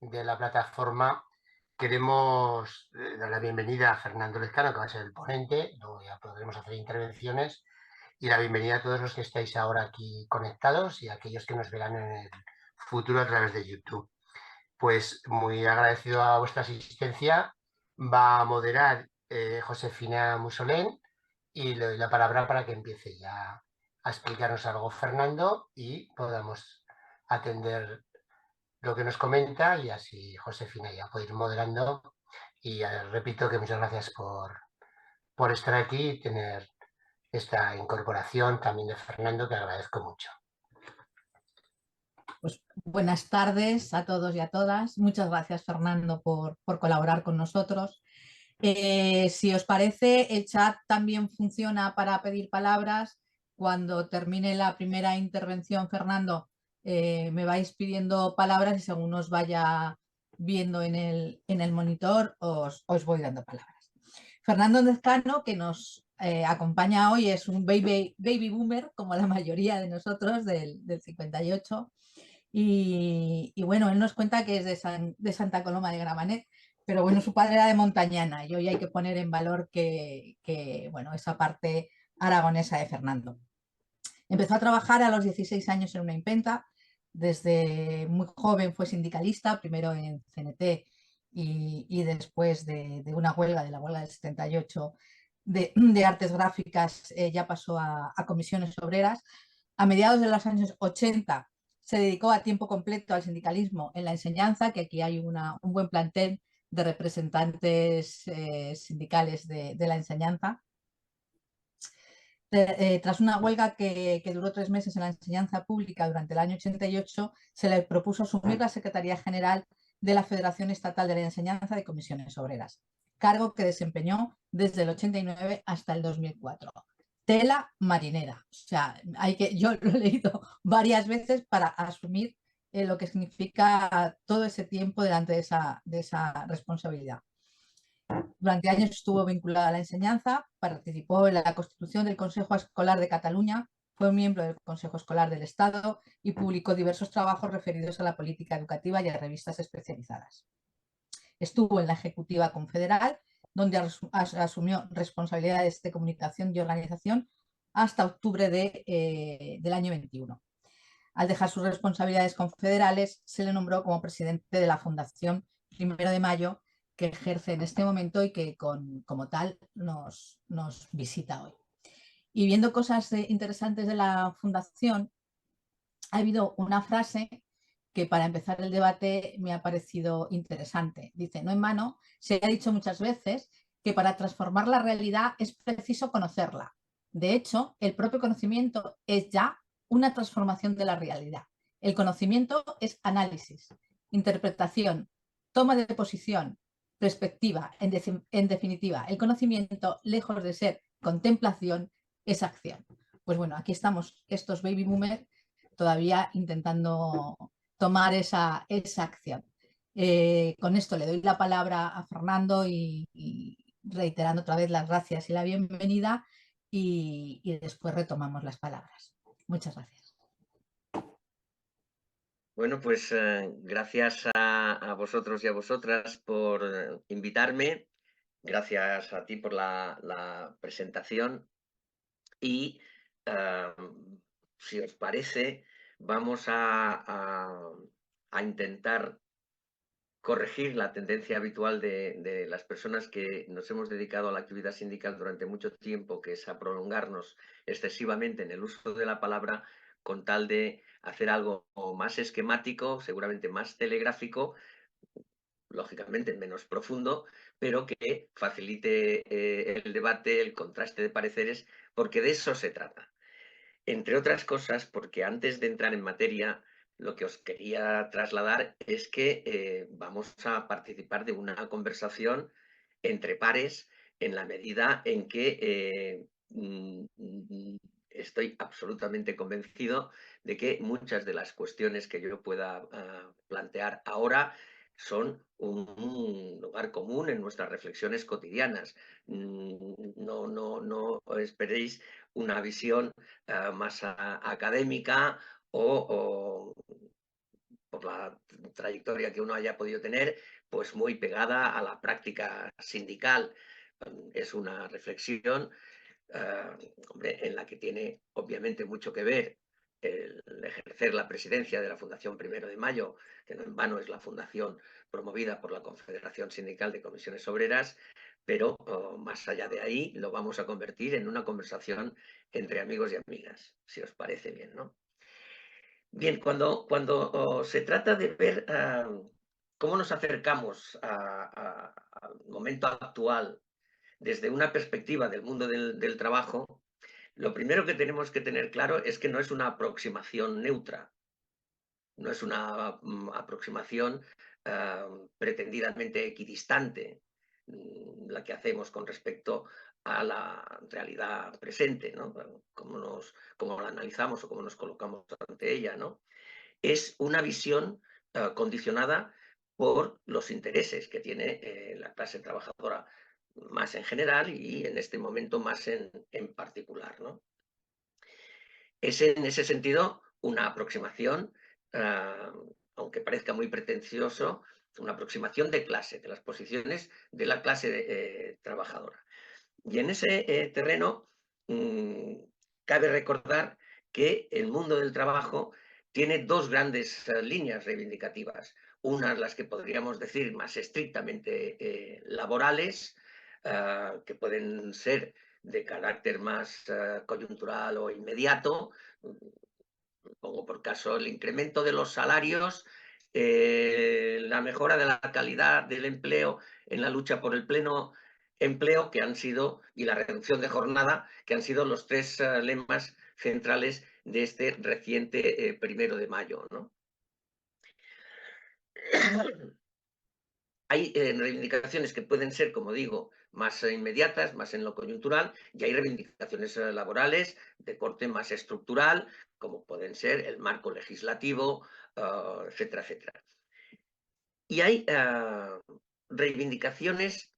de la plataforma, queremos dar la bienvenida a Fernando Lezcano, que va a ser el ponente, luego ya podremos hacer intervenciones, y la bienvenida a todos los que estáis ahora aquí conectados y a aquellos que nos verán en el futuro a través de YouTube. Pues muy agradecido a vuestra asistencia. Va a moderar Josefina Musolén y le doy la palabra para que empiece ya a explicarnos algo Fernando y podamos atender lo que nos comenta y así Josefina ya puede ir moderando. Y repito que muchas gracias por estar aquí y tener esta incorporación también de Fernando, que agradezco mucho. Pues buenas tardes a todos y a todas. Muchas gracias, Fernando, por colaborar con nosotros. Si os parece, el chat también funciona para pedir palabras. Cuando termine la primera intervención, Fernando, me vais pidiendo palabras y según os vaya viendo en el monitor, os voy dando palabras. Fernando Lezcano, que nos acompaña hoy, es un baby boomer, como la mayoría de nosotros, del 58. Y bueno, él nos cuenta que es de Santa Coloma de Gramenet, pero bueno, su padre era de Montañana y hoy hay que poner en valor bueno, esa parte aragonesa de Fernando. Empezó a trabajar a los 16 años en una imprenta, desde muy joven fue sindicalista, primero en CNT y después de una huelga, de la huelga del 78 de artes gráficas, ya pasó a comisiones obreras. A mediados de los años 80 se dedicó a tiempo completo al sindicalismo en la enseñanza, que aquí hay un buen plantel de representantes sindicales de la enseñanza. Tras una huelga que duró 3 meses en la enseñanza pública durante el año 88, se le propuso asumir la Secretaría General de la Federación Estatal de la Enseñanza de Comisiones Obreras, cargo que desempeñó desde el 89 hasta el 2004. Tela marinera. O sea, yo lo he leído varias veces para asumir lo que significa todo ese tiempo delante de esa responsabilidad. Durante años estuvo vinculada a la enseñanza, participó en la constitución del Consejo Escolar de Cataluña, fue miembro del Consejo Escolar del Estado y publicó diversos trabajos referidos a la política educativa y a revistas especializadas. Estuvo en la Ejecutiva Confederal, donde asumió responsabilidades de comunicación y organización hasta octubre del año 21. Al dejar sus responsabilidades confederales, se le nombró como presidente de la Fundación 1 de Mayo, que ejerce en este momento y que como tal nos visita hoy. Y viendo cosas interesantes de la Fundación, ha habido una frase que para empezar el debate me ha parecido interesante. Dice, no en vano, se ha dicho muchas veces que para transformar la realidad es preciso conocerla. De hecho, el propio conocimiento es ya una transformación de la realidad. El conocimiento es análisis, interpretación, toma de posición, perspectiva. En definitiva, el conocimiento, lejos de ser contemplación, es acción. Pues bueno, aquí estamos estos baby boomers todavía intentando tomar esa acción. Con esto le doy la palabra a Fernando y reiterando otra vez las gracias y la bienvenida y después retomamos las palabras. Muchas gracias. Bueno, pues gracias a vosotros y a vosotras por invitarme. Gracias a ti por la presentación. Y si os parece, vamos a intentar corregir la tendencia habitual de las personas que nos hemos dedicado a la actividad sindical durante mucho tiempo, que es a prolongarnos excesivamente en el uso de la palabra con tal de hacer algo más esquemático, seguramente más telegráfico, lógicamente menos profundo, pero que facilite el debate, el contraste de pareceres, porque de eso se trata. Entre otras cosas, porque antes de entrar en materia, lo que os quería trasladar es que vamos a participar de una conversación entre pares en la medida en que estoy absolutamente convencido de que muchas de las cuestiones que yo pueda plantear ahora son un lugar común en nuestras reflexiones cotidianas. No esperéis una visión más académica o por la trayectoria que uno haya podido tener, pues muy pegada a la práctica sindical. Es una reflexión hombre, en la que tiene obviamente mucho que ver el ejercer la presidencia de la Fundación 1 de Mayo, que no en vano es la fundación promovida por la Confederación Sindical de Comisiones Obreras, pero más allá de ahí lo vamos a convertir en una conversación entre amigos y amigas, si os parece bien, ¿no? Bien, cuando se trata de ver cómo nos acercamos al momento actual desde una perspectiva del mundo del trabajo, lo primero que tenemos que tener claro es que no es una aproximación neutra, no es una aproximación pretendidamente equidistante, la que hacemos con respecto a la realidad presente, ¿no? Cómo la analizamos o cómo nos colocamos ante ella, ¿no? Es una visión condicionada por los intereses que tiene la clase trabajadora más en general y en este momento más en particular, ¿no? Es en ese sentido una aproximación, aunque parezca muy pretencioso, una aproximación de clase, de las posiciones de la clase trabajadora. Y en ese terreno cabe recordar que el mundo del trabajo tiene dos grandes líneas reivindicativas. Unas las que podríamos decir más estrictamente laborales, que pueden ser de carácter más coyuntural o inmediato. Pongo por caso el incremento de los salarios, la mejora de la calidad del empleo en la lucha por el pleno empleo, que han sido, y la reducción de jornada, que han sido los tres lemas centrales de este reciente 1 de mayo, ¿no? Hay reivindicaciones que pueden ser, como digo, más inmediatas, más en lo coyuntural, y hay reivindicaciones laborales de corte más estructural, como pueden ser el marco legislativo, etcétera, etcétera. Y hay reivindicaciones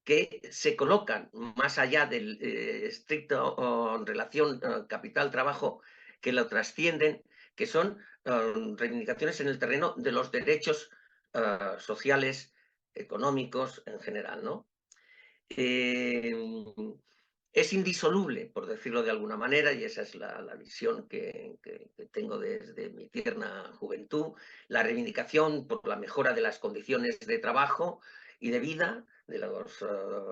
que se colocan más allá del estricto relación capital-trabajo, que lo trascienden, que son reivindicaciones en el terreno de los derechos sociales, económicos en general, ¿no? Es indisoluble, por decirlo de alguna manera, y esa es la visión que tengo desde mi tierna juventud, la reivindicación por la mejora de las condiciones de trabajo y de vida de los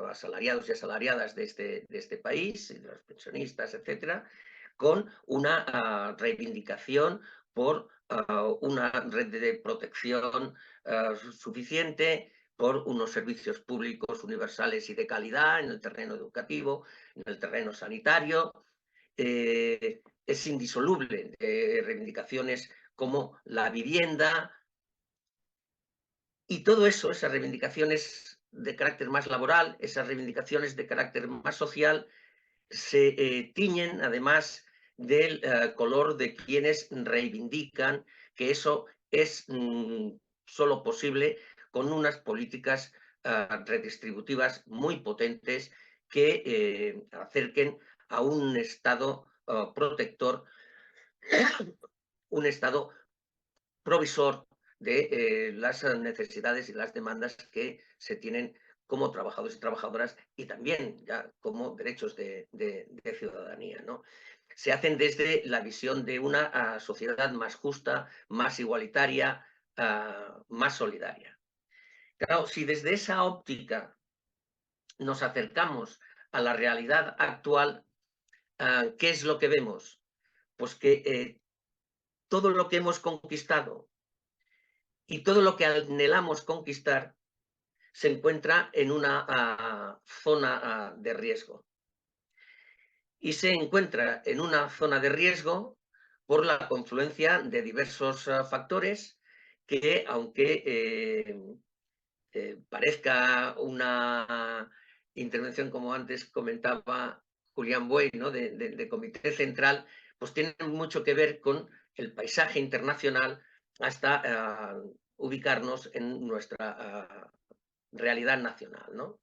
asalariados y asalariadas de este país, de los pensionistas, etcétera, con una reivindicación por una red de protección suficiente, por unos servicios públicos universales y de calidad en el terreno educativo, en el terreno sanitario. Es indisoluble de reivindicaciones como la vivienda, y todo eso, esas reivindicaciones de carácter más laboral, esas reivindicaciones de carácter más social, se tiñen además del color de quienes reivindican que eso es solo posible con unas políticas redistributivas muy potentes que acerquen a un Estado protector, un Estado provisor de las necesidades y las demandas que se tienen como trabajadores y trabajadoras, y también ya como derechos de ciudadanía, ¿no? Se hacen desde la visión de una sociedad más justa, más igualitaria, más solidaria. Claro, si desde esa óptica nos acercamos a la realidad actual, ¿qué es lo que vemos? Pues que todo lo que hemos conquistado y todo lo que anhelamos conquistar se encuentra en una zona de riesgo. Y se encuentra en una zona de riesgo por la confluencia de diversos factores que, aunque parezca una intervención, como antes comentaba Julián Buey, ¿no? de comité central, pues tienen mucho que ver con el paisaje internacional hasta ubicarnos en nuestra realidad nacional, ¿no?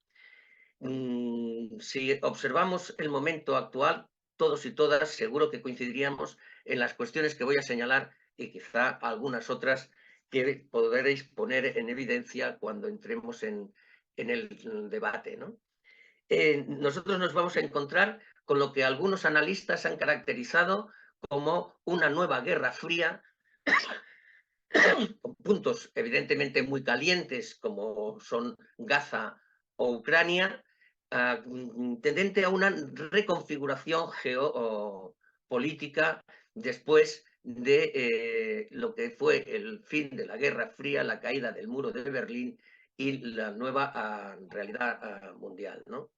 Si observamos el momento actual, todos y todas seguro que coincidiríamos en las cuestiones que voy a señalar, y quizá algunas otras que podréis poner en evidencia cuando entremos en el debate, ¿no? Nosotros nos vamos a encontrar con lo que algunos analistas han caracterizado como una nueva guerra fría, con puntos evidentemente muy calientes como son Gaza o Ucrania, tendente a una reconfiguración geopolítica después de lo que fue el fin de la Guerra Fría, la caída del muro de Berlín y la nueva realidad mundial, ¿no?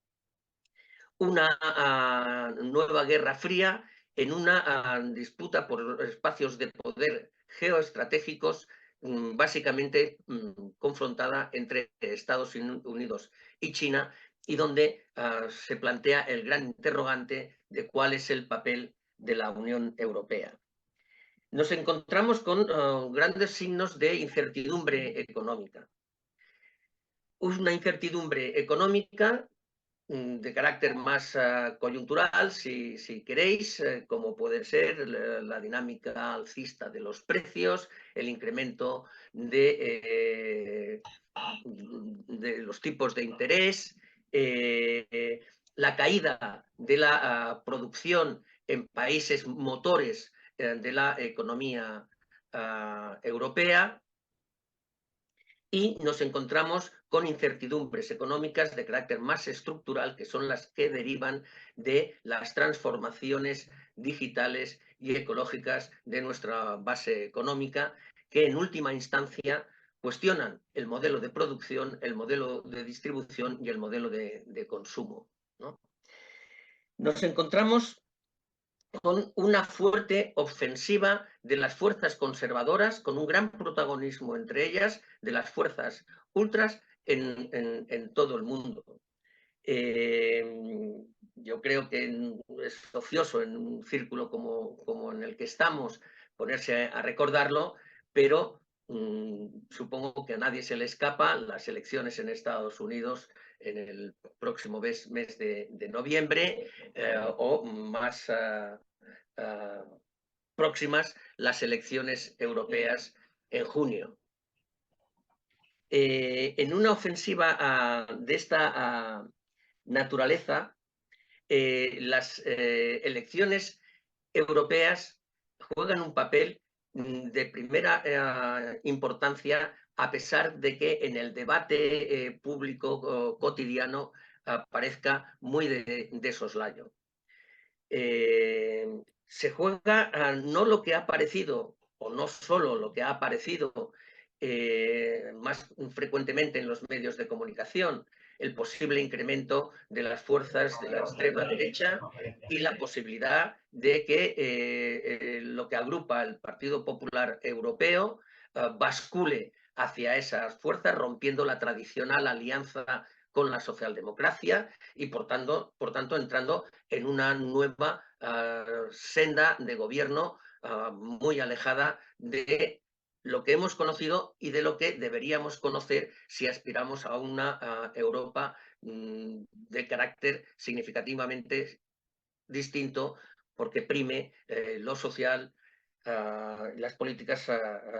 Una nueva Guerra Fría en una disputa por espacios de poder geoestratégicos, básicamente confrontada entre Estados Unidos y China, y donde se plantea el gran interrogante de cuál es el papel de la Unión Europea. Nos encontramos con grandes signos de incertidumbre económica. Una incertidumbre económica de carácter más coyuntural, si queréis, como puede ser la dinámica alcista de los precios, el incremento de los tipos de interés, la caída de la producción en países motores de la economía europea, y nos encontramos con incertidumbres económicas de carácter más estructural, que son las que derivan de las transformaciones digitales y ecológicas de nuestra base económica, que en última instancia cuestionan el modelo de producción, el modelo de distribución y el modelo de consumo, ¿no? Nos encontramos con una fuerte ofensiva de las fuerzas conservadoras, con un gran protagonismo entre ellas de las fuerzas ultras en todo el mundo. Yo creo que es ocioso en un círculo como en el que estamos ponerse a recordarlo, pero supongo que a nadie se le escapa las elecciones en Estados Unidos en el próximo mes de noviembre, o más próximas las elecciones europeas en junio. En una ofensiva de esta naturaleza, las elecciones europeas juegan un papel de primera importancia, a pesar de que en el debate público cotidiano parezca muy de soslayo. Se juega no lo que ha aparecido, o no solo lo que ha aparecido más frecuentemente en los medios de comunicación, el posible incremento de las fuerzas de la extrema derecha y la posibilidad de que lo que agrupa el Partido Popular Europeo bascule hacia esas fuerzas, rompiendo la tradicional alianza con la socialdemocracia y, por tanto entrando en una nueva senda de gobierno muy alejada de lo que hemos conocido y de lo que deberíamos conocer si aspiramos a una Europa de carácter significativamente distinto, porque prime lo social, las políticas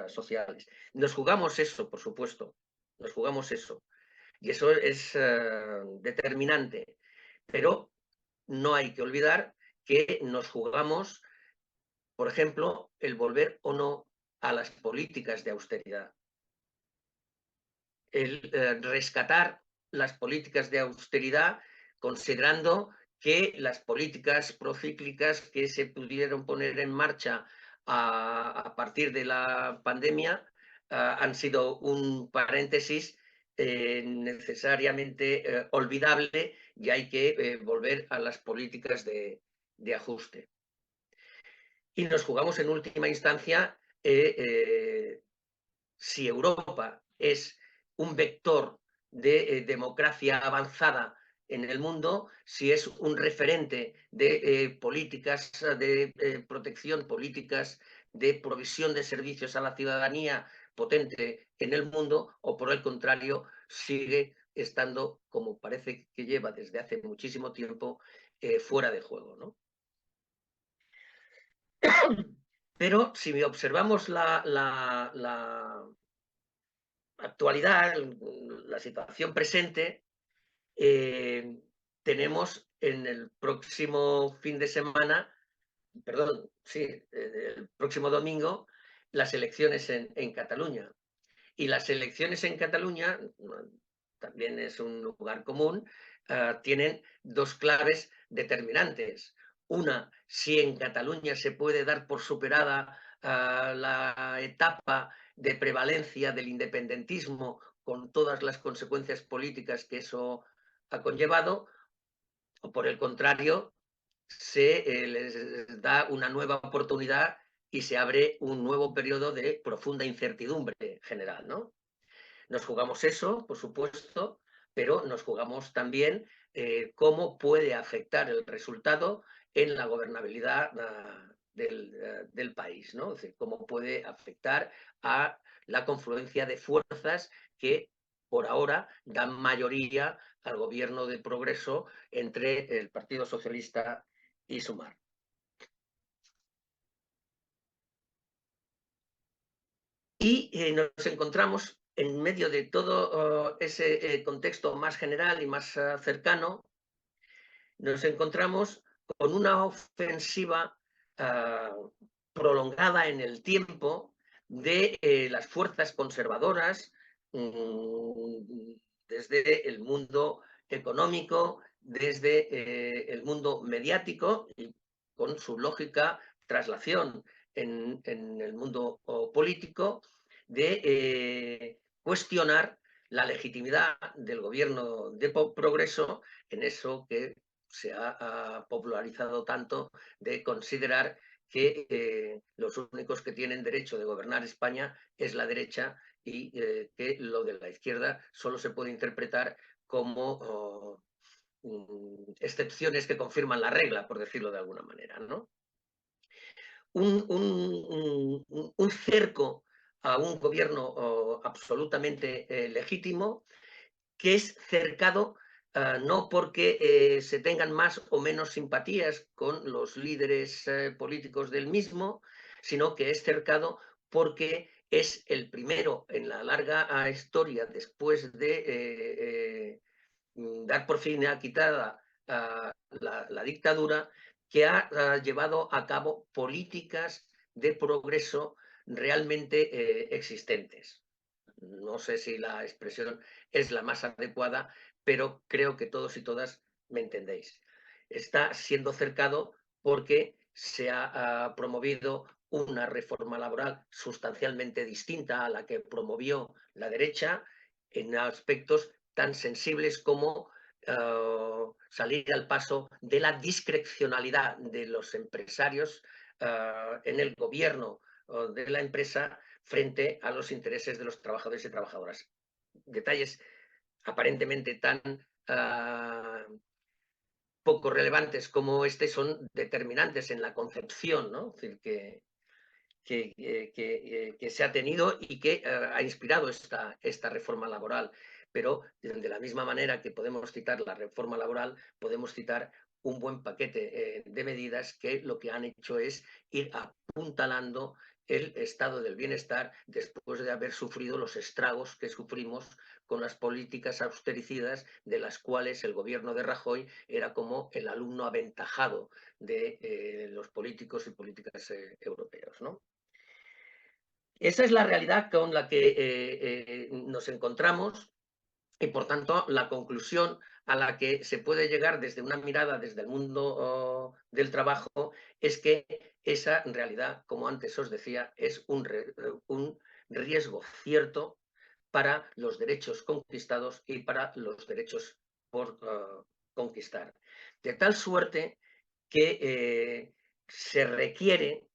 sociales. Nos jugamos eso, por supuesto, nos jugamos eso. Y eso es determinante. Pero no hay que olvidar que nos jugamos, por ejemplo, el volver o no a las políticas de austeridad. El rescatar las políticas de austeridad, considerando que las políticas procíclicas que se pudieron poner en marcha a partir de la pandemia han sido un paréntesis necesariamente olvidable, y hay que volver a las políticas de ajuste. Y nos jugamos en última instancia si Europa es un vector de democracia avanzada en el mundo, si es un referente de políticas de protección, políticas de provisión de servicios a la ciudadanía potente en el mundo, o por el contrario, sigue estando, como parece que lleva desde hace muchísimo tiempo, fuera de juego, ¿no? Pero si observamos la actualidad, la situación presente, tenemos en el próximo fin de semana, perdón, sí, el próximo domingo, las elecciones en Cataluña. Y las elecciones en Cataluña, también es un lugar común, tienen dos claves determinantes. Una, si en Cataluña se puede dar por superada la etapa de prevalencia del independentismo con todas las consecuencias políticas que eso ha conllevado, o por el contrario, se les da una nueva oportunidad y se abre un nuevo periodo de profunda incertidumbre general, ¿no? Nos jugamos eso, por supuesto, pero nos jugamos también cómo puede afectar el resultado en la gobernabilidad del país, ¿no? Es decir, cómo puede afectar a la confluencia de fuerzas que por ahora dan mayoría al gobierno de progreso entre el Partido Socialista y Sumar. Y nos encontramos en medio de todo ese contexto más general y más cercano, nos encontramos con una ofensiva prolongada en el tiempo de las fuerzas conservadoras desde el mundo económico, desde el mundo mediático y con su lógica traslación en el mundo político de cuestionar la legitimidad del gobierno de progreso en eso que se ha popularizado tanto de considerar que los únicos que tienen derecho de gobernar España es la derecha y que lo de la izquierda solo se puede interpretar como excepciones que confirman la regla, por decirlo de alguna manera, ¿no? Un cerco a un gobierno absolutamente legítimo que es cercado no porque se tengan más o menos simpatías con los líderes políticos del mismo, sino que es cercado porque es el primero en la larga historia después de dar por fin quitada la dictadura, que ha llevado a cabo políticas de progreso realmente existentes. No sé si la expresión es la más adecuada, pero creo que todos y todas me entendéis. Está siendo cercado porque se ha promovido una reforma laboral sustancialmente distinta a la que promovió la derecha en aspectos tan sensibles como salir al paso de la discrecionalidad de los empresarios en el gobierno de la empresa frente a los intereses de los trabajadores y trabajadoras. Detalles aparentemente tan poco relevantes como este son determinantes en la concepción, ¿no? Es decir, que se ha tenido y que ha inspirado esta reforma laboral. Pero de la misma manera que podemos citar la reforma laboral, podemos citar un buen paquete de medidas que lo que han hecho es ir apuntalando el estado del bienestar después de haber sufrido los estragos que sufrimos con las políticas austericidas de las cuales el gobierno de Rajoy era como el alumno aventajado de los políticos y políticas europeos, ¿no? Esa es la realidad con la que nos encontramos y, por tanto, la conclusión a la que se puede llegar desde una mirada desde el mundo del trabajo es que esa realidad, como antes os decía, es un riesgo cierto para los derechos conquistados y para los derechos por conquistar. De tal suerte que se requiere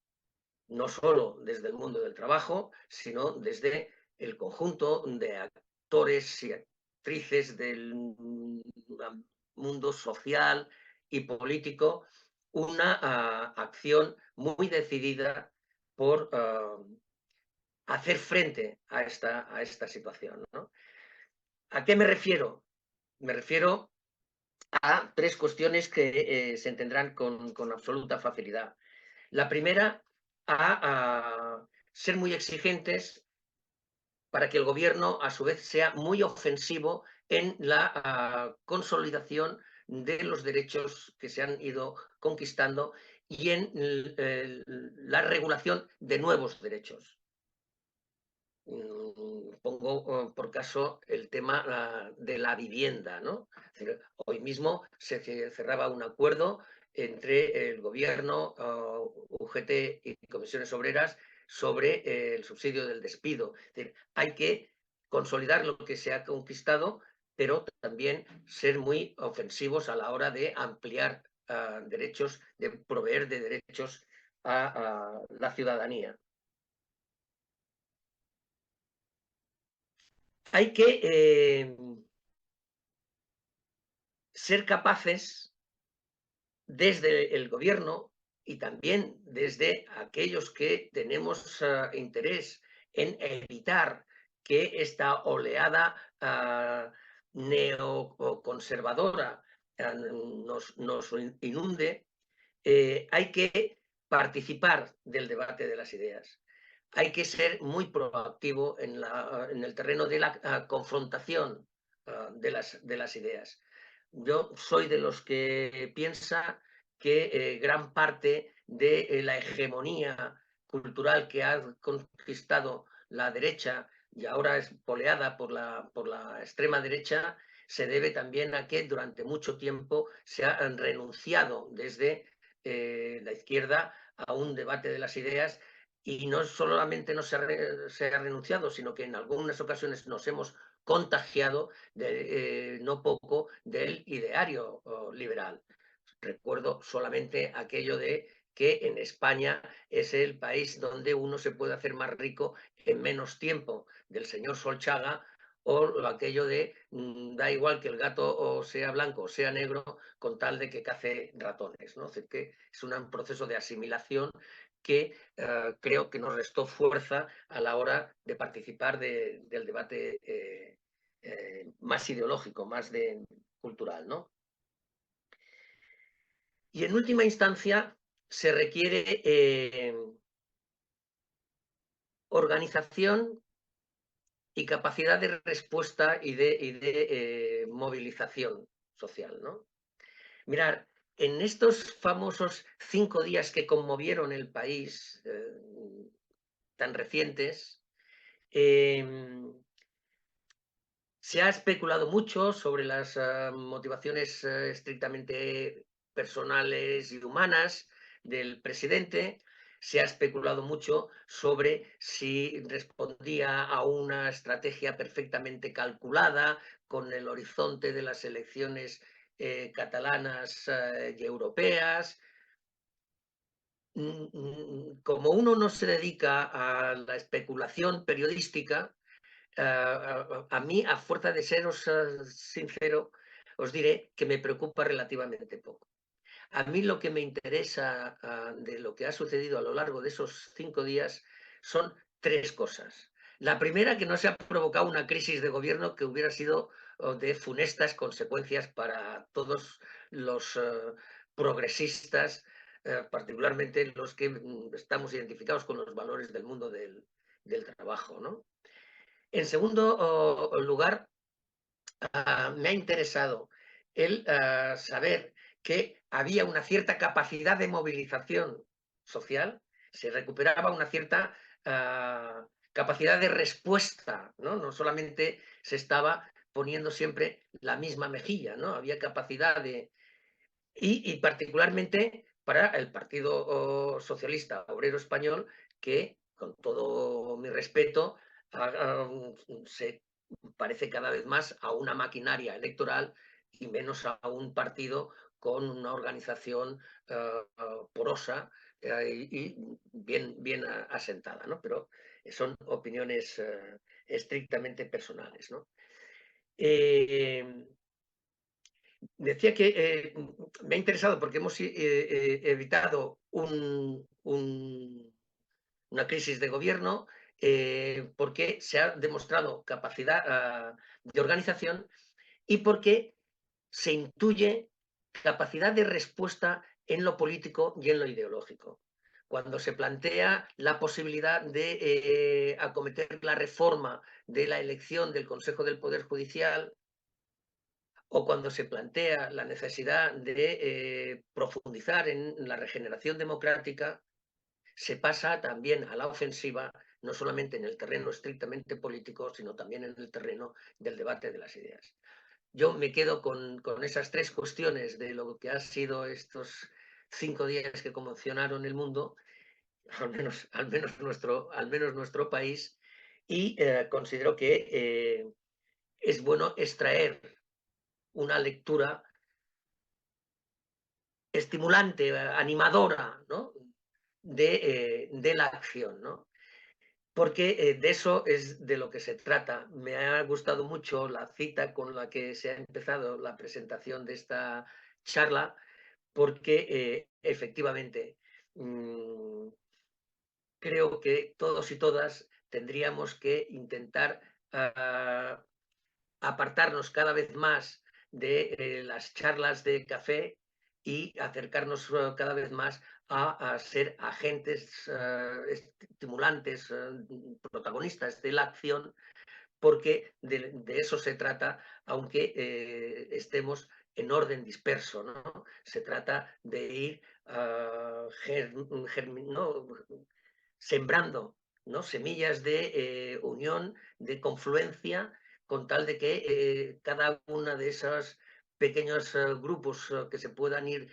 no solo desde el mundo del trabajo, sino desde el conjunto de actores y actrices del mundo social y político, una acción muy decidida por hacer frente a esta situación, ¿no? ¿A qué me refiero? Me refiero a tres cuestiones que se entenderán con absoluta facilidad. La primera, a ser muy exigentes para que el gobierno a su vez sea muy ofensivo en la consolidación de los derechos que se han ido conquistando y en la regulación de nuevos derechos. Pongo por caso el tema de la vivienda, ¿no? Es decir, hoy mismo se cerraba un acuerdo entre el gobierno, UGT y comisiones obreras sobre el subsidio del despido. Es decir, hay que consolidar lo que se ha conquistado, pero también ser muy ofensivos a la hora de ampliar derechos, de proveer de derechos a la ciudadanía. Hay que ser capaces desde el gobierno y también desde aquellos que tenemos interés en evitar que esta oleada neoconservadora nos inunde, hay que participar del debate de las ideas. Hay que ser muy proactivo en el terreno de la confrontación de las ideas. Yo soy de los que piensa que gran parte de la hegemonía cultural que ha conquistado la derecha y ahora es poleada por la extrema derecha, se debe también a que durante mucho tiempo se ha renunciado desde la izquierda a un debate de las ideas y no solamente no se ha renunciado, sino que en algunas ocasiones nos hemos contagiado no poco del ideario liberal. Recuerdo solamente aquello de que en España es el país donde uno se puede hacer más rico en menos tiempo, del señor Solchaga, o aquello de da igual que el gato o sea blanco o sea negro con tal de que cace ratones, ¿no? Es decir, que es un proceso de asimilación que creo que nos restó fuerza a la hora de participar del debate más ideológico, más cultural, ¿no? Y en última instancia se requiere organización y capacidad de respuesta y de movilización social, ¿no? Mirar, en estos famosos 5 días que conmovieron el país, tan recientes, se ha especulado mucho sobre las motivaciones estrictamente personales y humanas del presidente. Se ha especulado mucho sobre si respondía a una estrategia perfectamente calculada con el horizonte de las elecciones catalanas y europeas. Como uno no se dedica a la especulación periodística, a mí, a fuerza de seros sincero, os diré que me preocupa relativamente poco. A mí lo que me interesa de lo que ha sucedido a lo largo de esos 5 días son 3 cosas. La primera, que no se ha provocado una crisis de gobierno que hubiera sido de funestas consecuencias para todos los progresistas, particularmente los que estamos identificados con los valores del mundo del trabajo, ¿no? En segundo lugar, me ha interesado el saber que había una cierta capacidad de movilización social, se recuperaba una cierta capacidad de respuesta, ¿no? No solamente se estaba poniendo siempre la misma mejilla, ¿no? Había capacidad de... Y particularmente para el Partido Socialista Obrero Español, que, con todo mi respeto, se parece cada vez más a una maquinaria electoral y menos a un partido con una organización porosa y bien asentada, ¿no? Pero son opiniones estrictamente personales, ¿no? Decía que me ha interesado porque hemos evitado una crisis de gobierno, porque se ha demostrado capacidad de organización y porque se intuye capacidad de respuesta en lo político y en lo ideológico. cuando se plantea la posibilidad de acometer la reforma de la elección del Consejo del Poder Judicial, o cuando se plantea la necesidad de profundizar en la regeneración democrática, se pasa también a la ofensiva, no solamente en el terreno estrictamente político, sino también en el terreno del debate de las ideas. Yo me quedo con esas tres cuestiones de lo que han sido estos 5 días que conmocionaron el mundo, al menos nuestro país, y considero que es bueno extraer una lectura estimulante, animadora, ¿no? de la acción, ¿no? Porque de eso es de lo que se trata. Me ha gustado mucho la cita con la que se ha empezado la presentación de esta charla, porque efectivamente creo que todos y todas tendríamos que intentar apartarnos cada vez más de las charlas de café y acercarnos cada vez más a ser agentes estimulantes, protagonistas de la acción, porque de eso se trata, aunque estemos en orden disperso, ¿no? Se trata de ir ¿no? sembrando, ¿no? semillas de unión, de confluencia, con tal de que cada una de esos pequeños grupos que se puedan ir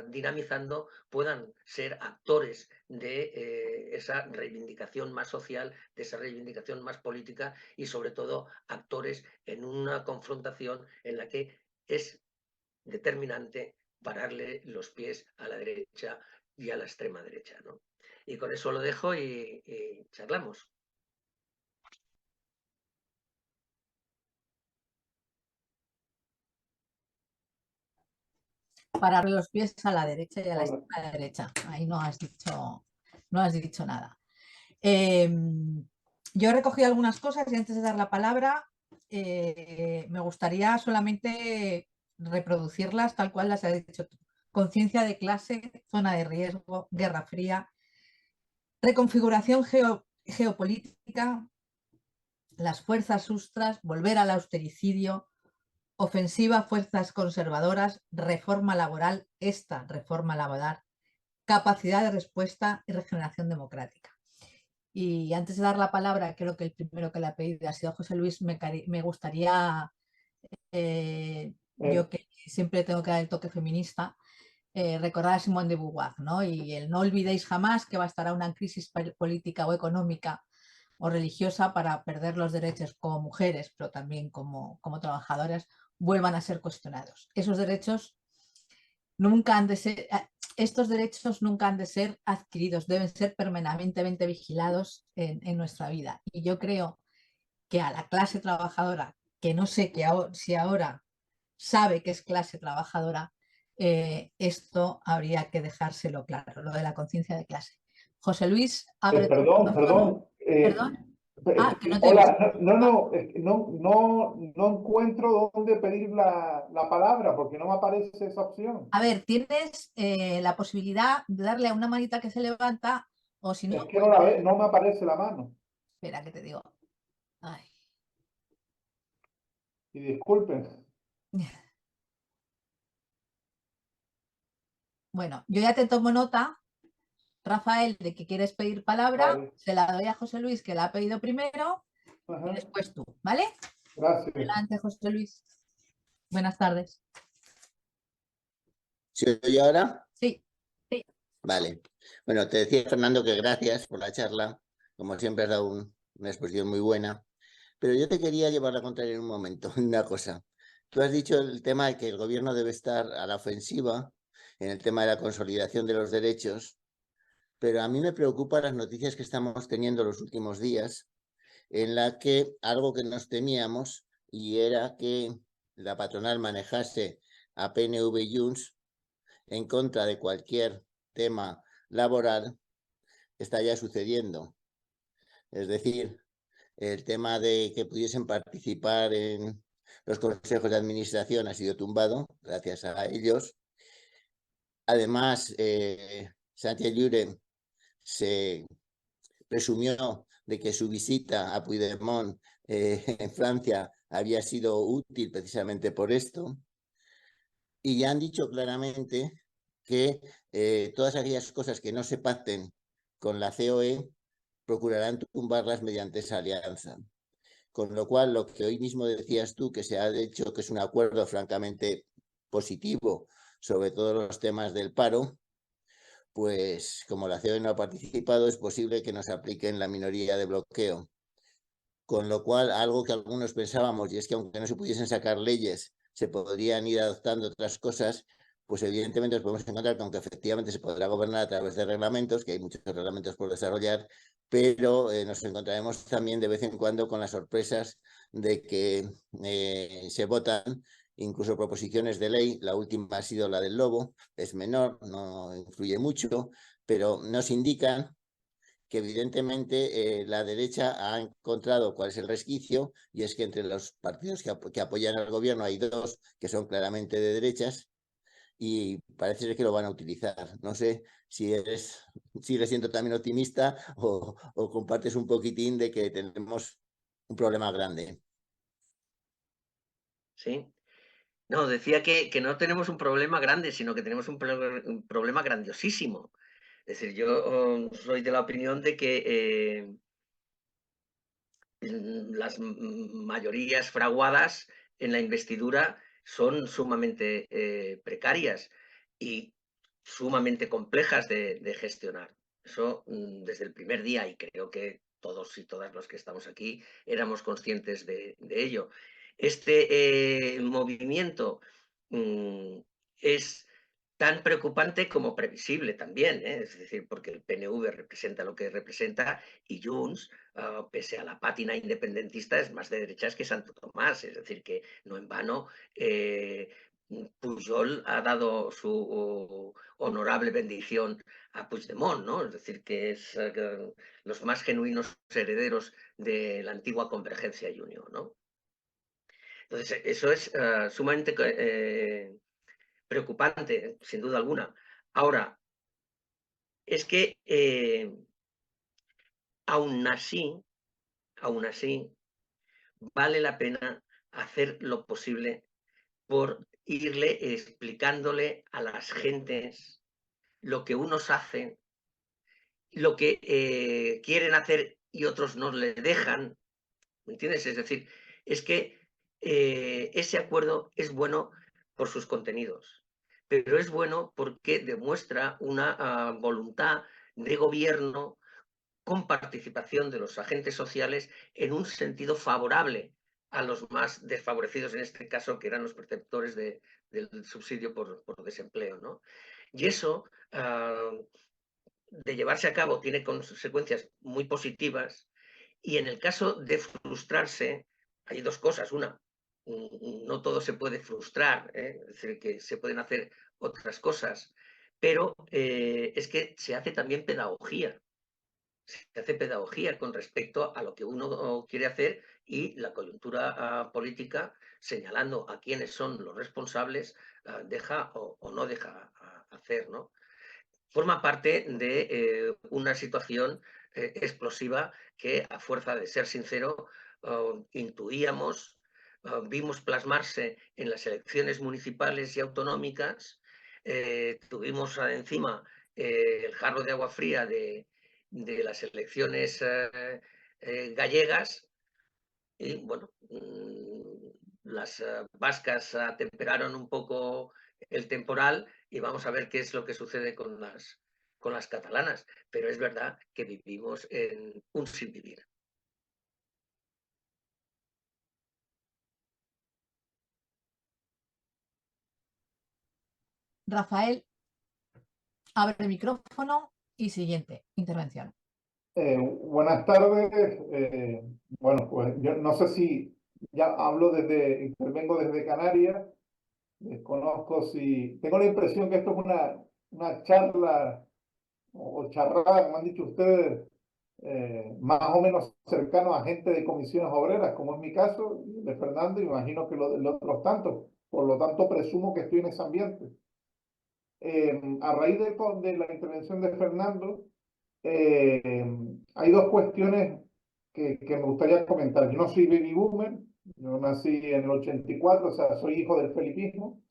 dinamizando puedan ser actores de esa reivindicación más social, de esa reivindicación más política y sobre todo actores en una confrontación en la que es determinante pararle los pies a la derecha y a la extrema derecha, ¿no? Y con eso lo dejo y charlamos. Pararle los pies a la derecha y a la extrema derecha. Ahí no has dicho nada. Yo he recogido algunas cosas y antes de dar la palabra me gustaría solamente reproducirlas tal cual las has dicho tú. Conciencia de clase, zona de riesgo, guerra fría, reconfiguración geopolítica, las fuerzas sustras, volver al austericidio, ofensiva, fuerzas conservadoras, reforma laboral, esta reforma laboral, capacidad de respuesta y regeneración democrática. Y antes de dar la palabra, creo que el primero que le ha pedido ha sido José Luis, me gustaría, yo que siempre tengo que dar el toque feminista, recordar a Simone de Beauvoir, ¿no? Y el no olvidéis jamás que bastará una crisis política o económica o religiosa para perder los derechos como mujeres, pero también como trabajadoras, vuelvan a ser cuestionados. Esos derechos nunca han de ser, estos derechos nunca han de ser adquiridos, deben ser permanentemente vigilados en nuestra vida. Y yo creo que a la clase trabajadora, que no sé si ahora sabe que es clase trabajadora, esto habría que dejárselo claro, lo de la conciencia de clase. José Luis, abre tu micrófono. Perdón. Que no te he visto. Hola, no encuentro dónde pedir la palabra porque no me aparece esa opción. A ver, tienes la posibilidad de darle a una manita que se levanta o si no... Es que no me aparece la mano. Espera, que te digo. Ay. Y disculpen. Bueno, yo ya te tomo nota, Rafael, de que quieres pedir palabra. Vale. Se la doy a José Luis, que la ha pedido primero, Ajá. y después tú, ¿vale? Gracias. Adelante, José Luis. Buenas tardes. ¿Se oye ahora? Sí. Sí. Vale. Bueno, te decía, Fernando, que gracias por la charla. Como siempre has dado una exposición muy buena. Pero yo te quería llevar la contraria en un momento, una cosa. Tú has dicho el tema de que el gobierno debe estar a la ofensiva en el tema de la consolidación de los derechos, pero a mí me preocupan las noticias que estamos teniendo los últimos días, en la que algo que nos temíamos, y era que la patronal manejase a PNV y Junts en contra de cualquier tema laboral, está ya sucediendo. Es decir, el tema de que pudiesen participar en los consejos de administración ha sido tumbado gracias a ellos. Además, Santi Llure se presumió de que su visita a Puigdemont en Francia había sido útil precisamente por esto. Y ya han dicho claramente que todas aquellas cosas que no se pacten con la COE procurarán tumbarlas mediante esa alianza. Con lo cual, lo que hoy mismo decías tú, que se ha hecho, que es un acuerdo francamente positivo sobre todos los temas del paro, pues como la COE no ha participado, es posible que nos apliquen la minoría de bloqueo. Con lo cual, algo que algunos pensábamos, y es que aunque no se pudiesen sacar leyes, se podrían ir adoptando otras cosas, pues evidentemente nos podemos encontrar con que efectivamente se podrá gobernar a través de reglamentos, que hay muchos reglamentos por desarrollar, pero nos encontraremos también de vez en cuando con las sorpresas de que se votan incluso proposiciones de ley. La última ha sido la del lobo, es menor, no influye mucho, pero nos indican que evidentemente la derecha ha encontrado cuál es el resquicio, y es que entre los partidos que apoyan al gobierno hay dos que son claramente de derechas y parece ser que lo van a utilizar. No sé si sigues siendo también optimista o compartes un poquitín de que tenemos un problema grande. Sí. No, decía que no tenemos un problema grande, sino que tenemos un problema grandiosísimo. Es decir, yo soy de la opinión de que las mayorías fraguadas en la investidura son sumamente precarias y sumamente complejas de gestionar. Eso desde el primer día, y creo que todos y todas los que estamos aquí éramos conscientes de ello. Este movimiento es tan preocupante como previsible también, es decir, porque el PNV representa lo que representa y Junts, pese a la pátina independentista, es más de derechas que Santo Tomás, es decir, que no en vano Pujol ha dado su honorable bendición a Puigdemont, ¿no? Es decir, que es los más genuinos herederos de la antigua Convergencia y Unión, ¿no? Entonces, eso es sumamente preocupante, sin duda alguna. Ahora, es que aún así, vale la pena hacer lo posible por irle explicándole a las gentes lo que unos hacen, lo que quieren hacer y otros no le dejan, ¿me entiendes? Es decir, es que ese acuerdo es bueno por sus contenidos, pero es bueno porque demuestra una voluntad de gobierno con participación de los agentes sociales en un sentido favorable a los más desfavorecidos, en este caso, que eran los perceptores del subsidio por desempleo, ¿no? Y eso, de llevarse a cabo, tiene consecuencias muy positivas, y en el caso de frustrarse, hay dos cosas. Una, no todo se puede frustrar, es decir, que se pueden hacer otras cosas, pero es que se hace también pedagogía. Se hace pedagogía con respecto a lo que uno quiere hacer y la coyuntura política, señalando a quiénes son los responsables, deja o no deja hacer, ¿no? Forma parte de una situación explosiva que, a fuerza de ser sincero, intuíamos, vimos plasmarse en las elecciones municipales y autonómicas. Tuvimos encima el jarro de agua fría de las elecciones gallegas, y bueno, las vascas atemperaron un poco el temporal, y vamos a ver qué es lo que sucede con las catalanas. Pero es verdad que vivimos en un sinvivir. Rafael, abre el micrófono y siguiente intervención. Buenas tardes. Bueno, pues yo no sé si ya intervengo desde Canarias. Desconozco si... Tengo la impresión que esto es una charla o charrada, como han dicho ustedes, más o menos cercano a gente de comisiones obreras, como es mi caso, de Fernando, y me imagino que de otros tantos. Por lo tanto, presumo que estoy en ese ambiente. A raíz de la intervención de Fernando, hay dos cuestiones que me gustaría comentar. Yo no soy baby boomer, yo nací en el 84, o sea, soy hijo del felipismo,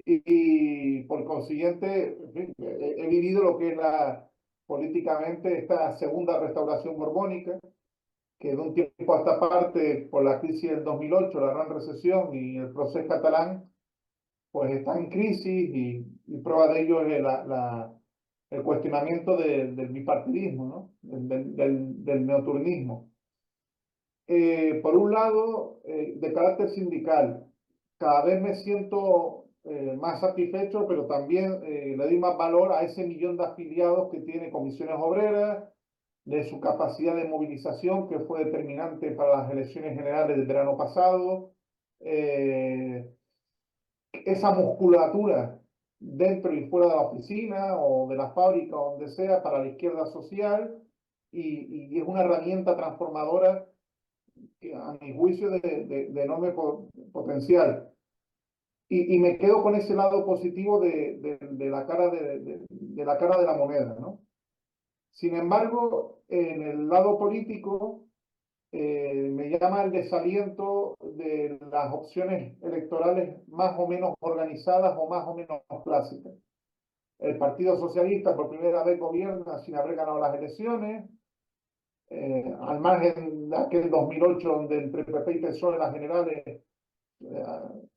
y por consiguiente, en fin, he vivido lo que es políticamente esta segunda restauración borbónica, que de un tiempo a esta parte, por la crisis del 2008, la gran recesión y el proceso catalán, pues está en crisis y prueba de ello es el cuestionamiento del bipartidismo, ¿no? Del neoturnismo. Por un lado, de carácter sindical, cada vez me siento más satisfecho, pero también le doy más valor a ese millón de afiliados que tiene Comisiones Obreras, de su capacidad de movilización que fue determinante para las elecciones generales del verano pasado, esa musculatura dentro y fuera de la oficina o de la fábrica o donde sea para la izquierda social y es una herramienta transformadora que, a mi juicio de enorme potencial. Y me quedo con ese lado positivo de la cara de la cara de la moneda, ¿no? Sin embargo, en el lado político, me llama el desaliento de las opciones electorales más o menos organizadas o más o menos clásicas. El Partido Socialista por primera vez gobierna sin haber ganado las elecciones, al margen de aquel 2008 donde entre PP y PSOE las generales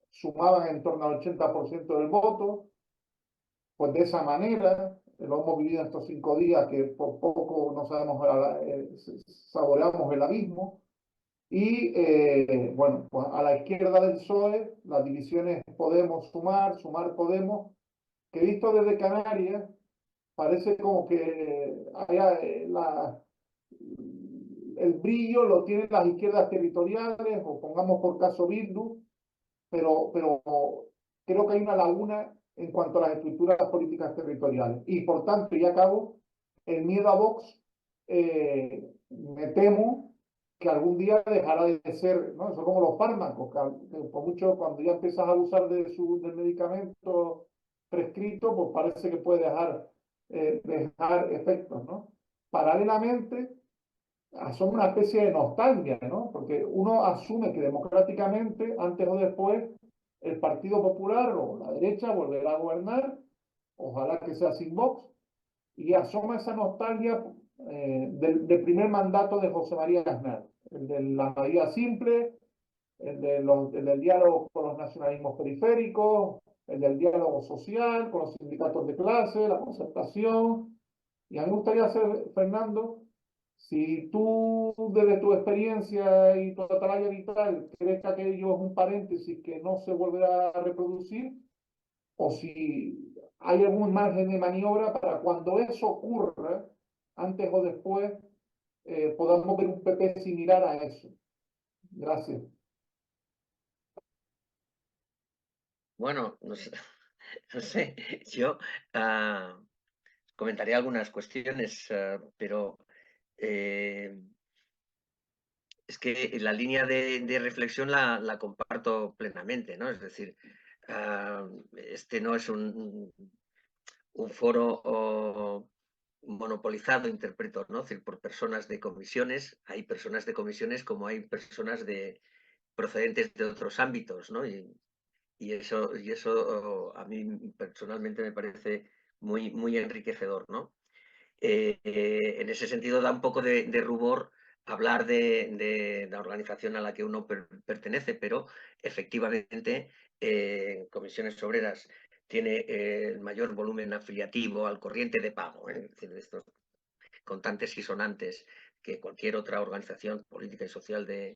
sumaban en torno al 80% del voto. Pues de esa manera, lo hemos vivido en estos 5 días que por poco no sabemos, saboreamos el abismo. Y bueno, pues a la izquierda del PSOE, las divisiones Podemos sumar, sumar Podemos, que visto desde Canarias, parece como que haya el brillo lo tienen las izquierdas territoriales, o pongamos por caso Bildu, pero creo que hay una laguna en cuanto a las estructuras políticas territoriales. Y por tanto, y acabo, el miedo a Vox, me temo que algún día dejará de ser, ¿no? Eso como los fármacos, que por mucho cuando ya empiezas a abusar del medicamento prescrito, pues parece que puede dejar efectos, ¿no? Paralelamente, asoma una especie de nostalgia, ¿no? Porque uno asume que democráticamente, antes o después, el Partido Popular o la derecha volverá a gobernar, ojalá que sea sin Vox, y asoma esa nostalgia del primer mandato de José María Aznar, el de la mayoría simple, el del diálogo con los nacionalismos periféricos, el del diálogo social con los sindicatos de clase, la concertación. Y a mí me gustaría saber, Fernando, si tú, desde tu experiencia y tu atalaya vital, crees que aquello es un paréntesis que no se volverá a reproducir, o si hay algún margen de maniobra para cuando eso ocurra, antes o después, podamos ver un PP similar a eso. Gracias. Bueno, no sé, no sé. Yo comentaría algunas cuestiones, pero es que la línea de reflexión la comparto plenamente, ¿no? Es decir, este no es un foro monopolizado, interpreto, ¿no? Es decir, por personas de comisiones. Hay personas de comisiones como hay personas procedentes de otros ámbitos, ¿no? Y eso a mí personalmente me parece muy, muy enriquecedor, ¿no? En ese sentido da un poco de rubor hablar de la organización a la que uno pertenece, pero efectivamente Comisiones Obreras tiene el mayor volumen afiliativo al corriente de pago, es decir, estos contantes y sonantes que cualquier otra organización política y social de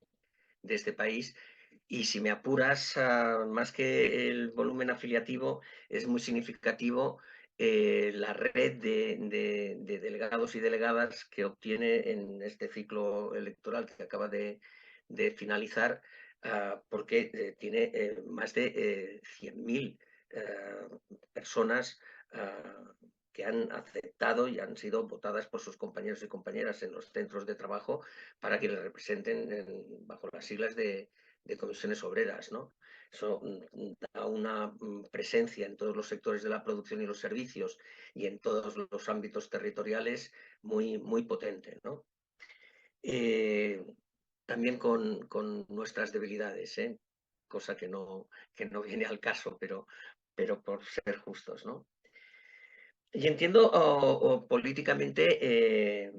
este país. Y si me apuras, más que el volumen afiliativo, es muy significativo la red de delegados y delegadas que obtiene en este ciclo electoral que acaba de finalizar, porque tiene más de 100.000 personas que han aceptado y han sido votadas por sus compañeros y compañeras en los centros de trabajo para que les representen bajo las siglas de de comisiones obreras, ¿no? Eso da una presencia en todos los sectores de la producción y los servicios y en todos los ámbitos territoriales muy, muy potente, ¿no? También con nuestras debilidades, cosa que no viene al caso, pero por ser justos, ¿no? Y entiendo políticamente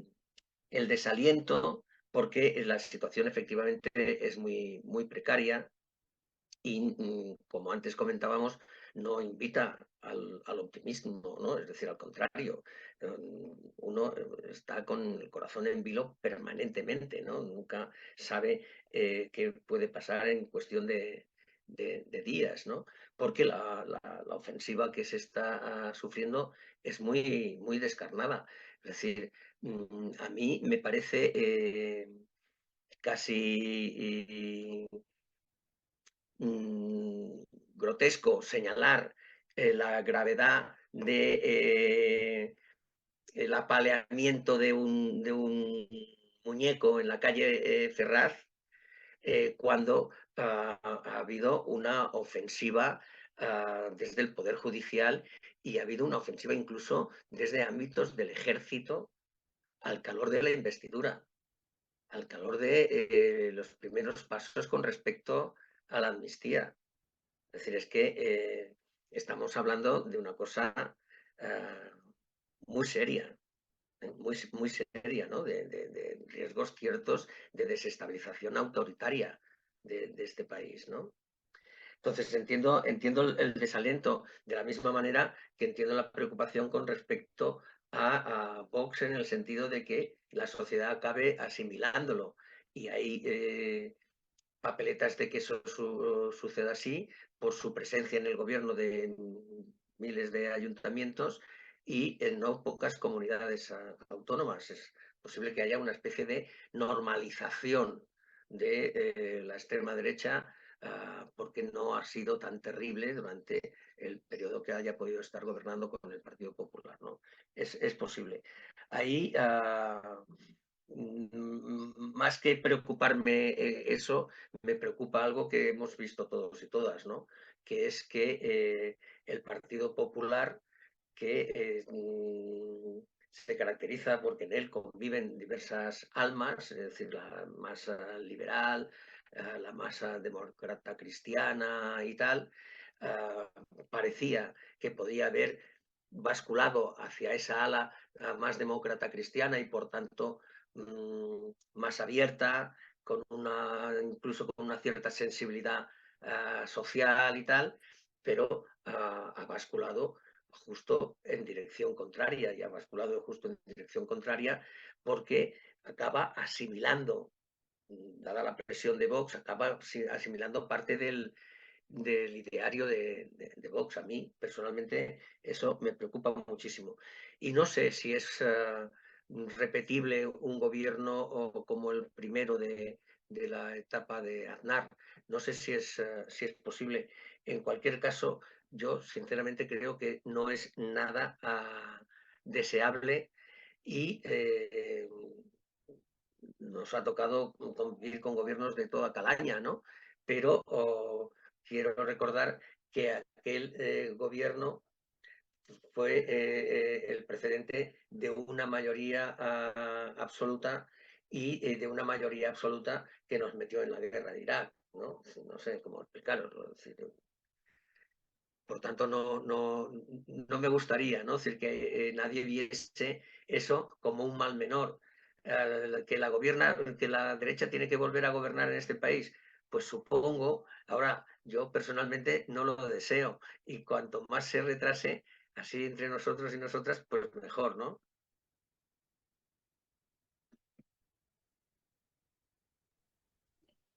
el desaliento, porque la situación efectivamente es muy, muy precaria y, como antes comentábamos, no invita al optimismo, ¿no? Es decir, al contrario, uno está con el corazón en vilo permanentemente, ¿no? Nunca sabe qué puede pasar en cuestión de días, ¿no? Porque la ofensiva que se está sufriendo es muy, muy descarnada. Es decir, a mí me parece casi grotesco señalar la gravedad de el apaleamiento de un muñeco en la calle Ferraz cuando ha habido una ofensiva desde el Poder Judicial y ha habido una ofensiva incluso desde ámbitos del ejército al calor de la investidura, al calor de los primeros pasos con respecto a la amnistía. Es decir, es que estamos hablando de una cosa muy seria, muy, muy seria, ¿no? De riesgos ciertos de desestabilización autoritaria de este país, ¿no? Entonces entiendo el desalento de la misma manera que entiendo la preocupación con respecto a Vox, en el sentido de que la sociedad acabe asimilándolo. Y hay papeletas de que eso suceda así por su presencia en el gobierno de miles de ayuntamientos y en no pocas comunidades autónomas. Es posible que haya una especie de normalización de la extrema derecha porque no ha sido tan terrible durante el periodo que haya podido estar gobernando con el Partido Popular, ¿no? Es posible. Ahí más que preocuparme eso, me preocupa algo que hemos visto todos y todas, ¿no? Que es que el Partido Popular, que se caracteriza porque en él conviven diversas almas, es decir, la masa liberal, la masa demócrata cristiana y tal, parecía que podía haber basculado hacia esa ala más demócrata cristiana y por tanto más abierta, incluso con una cierta sensibilidad social y tal, pero ha basculado justo en dirección contraria y ha basculado justo en dirección contraria porque acaba asimilando, dada la presión de Vox, acaba asimilando parte del ideario de Vox. A mí, personalmente, eso me preocupa muchísimo. Y no sé si es repetible un gobierno como el primero de la etapa de Aznar. No sé si es posible. En cualquier caso, yo sinceramente creo que no es nada deseable y nos ha tocado convivir con gobiernos de toda calaña, ¿no? Pero quiero recordar que aquel gobierno fue el precedente de una mayoría absoluta y de una mayoría absoluta que nos metió en la guerra de Irak, ¿no? No sé cómo explicarlo. Por tanto, no me gustaría, ¿no? Decir, que nadie viese eso como un mal menor. Que la derecha tiene que volver a gobernar en este país, pues supongo. Ahora, yo personalmente no lo deseo y cuanto más se retrase, así entre nosotros y nosotras, pues mejor, ¿no?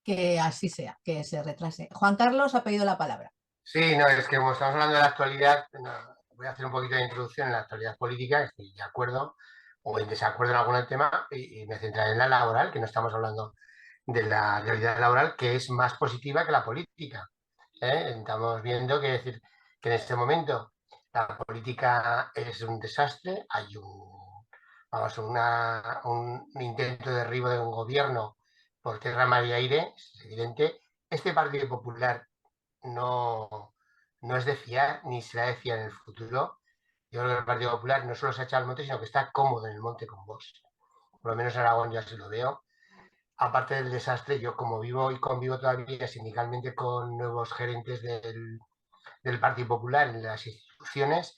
Que así sea, que se retrase. Juan Carlos ha pedido la palabra. Sí, no, es que como estamos hablando de la actualidad, voy a hacer un poquito de introducción en la actualidad política, estoy de acuerdo o en desacuerdo en algún tema y me centraré en la laboral, que no estamos hablando de la realidad laboral, que es más positiva que la política. Estamos viendo que, decir, que en este momento la política es un desastre, hay un intento de derribo de un gobierno por tierra, mar y aire, es evidente, este Partido Popular no es de fiar, ni será de fiar en el futuro. Yo creo que el Partido Popular no solo se ha echado al monte, sino que está cómodo en el monte con Vox. Por lo menos en Aragón yo así lo veo. Aparte del desastre, yo como vivo y convivo todavía sindicalmente con nuevos gerentes del Partido Popular en las instituciones,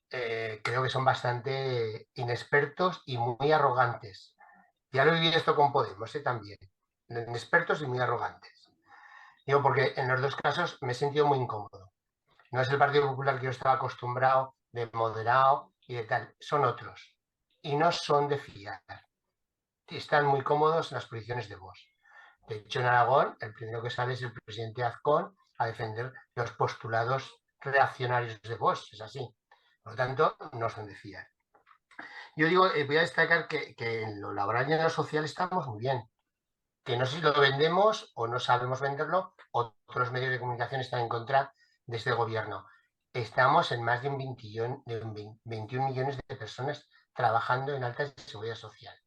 creo que son bastante inexpertos y muy arrogantes. Ya lo he vivido esto con Podemos también. Inexpertos y muy arrogantes. Digo, porque en los dos casos me he sentido muy incómodo. No es el Partido Popular que yo estaba acostumbrado, de moderado y de tal. Son otros. Y no son de fiar. Están muy cómodos en las posiciones de Vox. De hecho, en Aragón, el primero que sale es el presidente Azcón a defender los postulados reaccionarios de Vox. Es así. Por lo tanto, no son de fiar. Yo digo, voy a destacar que en lo laboral y en lo social estamos muy bien. Que no sé si lo vendemos o no sabemos venderlo, otros medios de comunicación están en contra de este gobierno. Estamos en más de 21 millones de personas trabajando en alta seguridad social,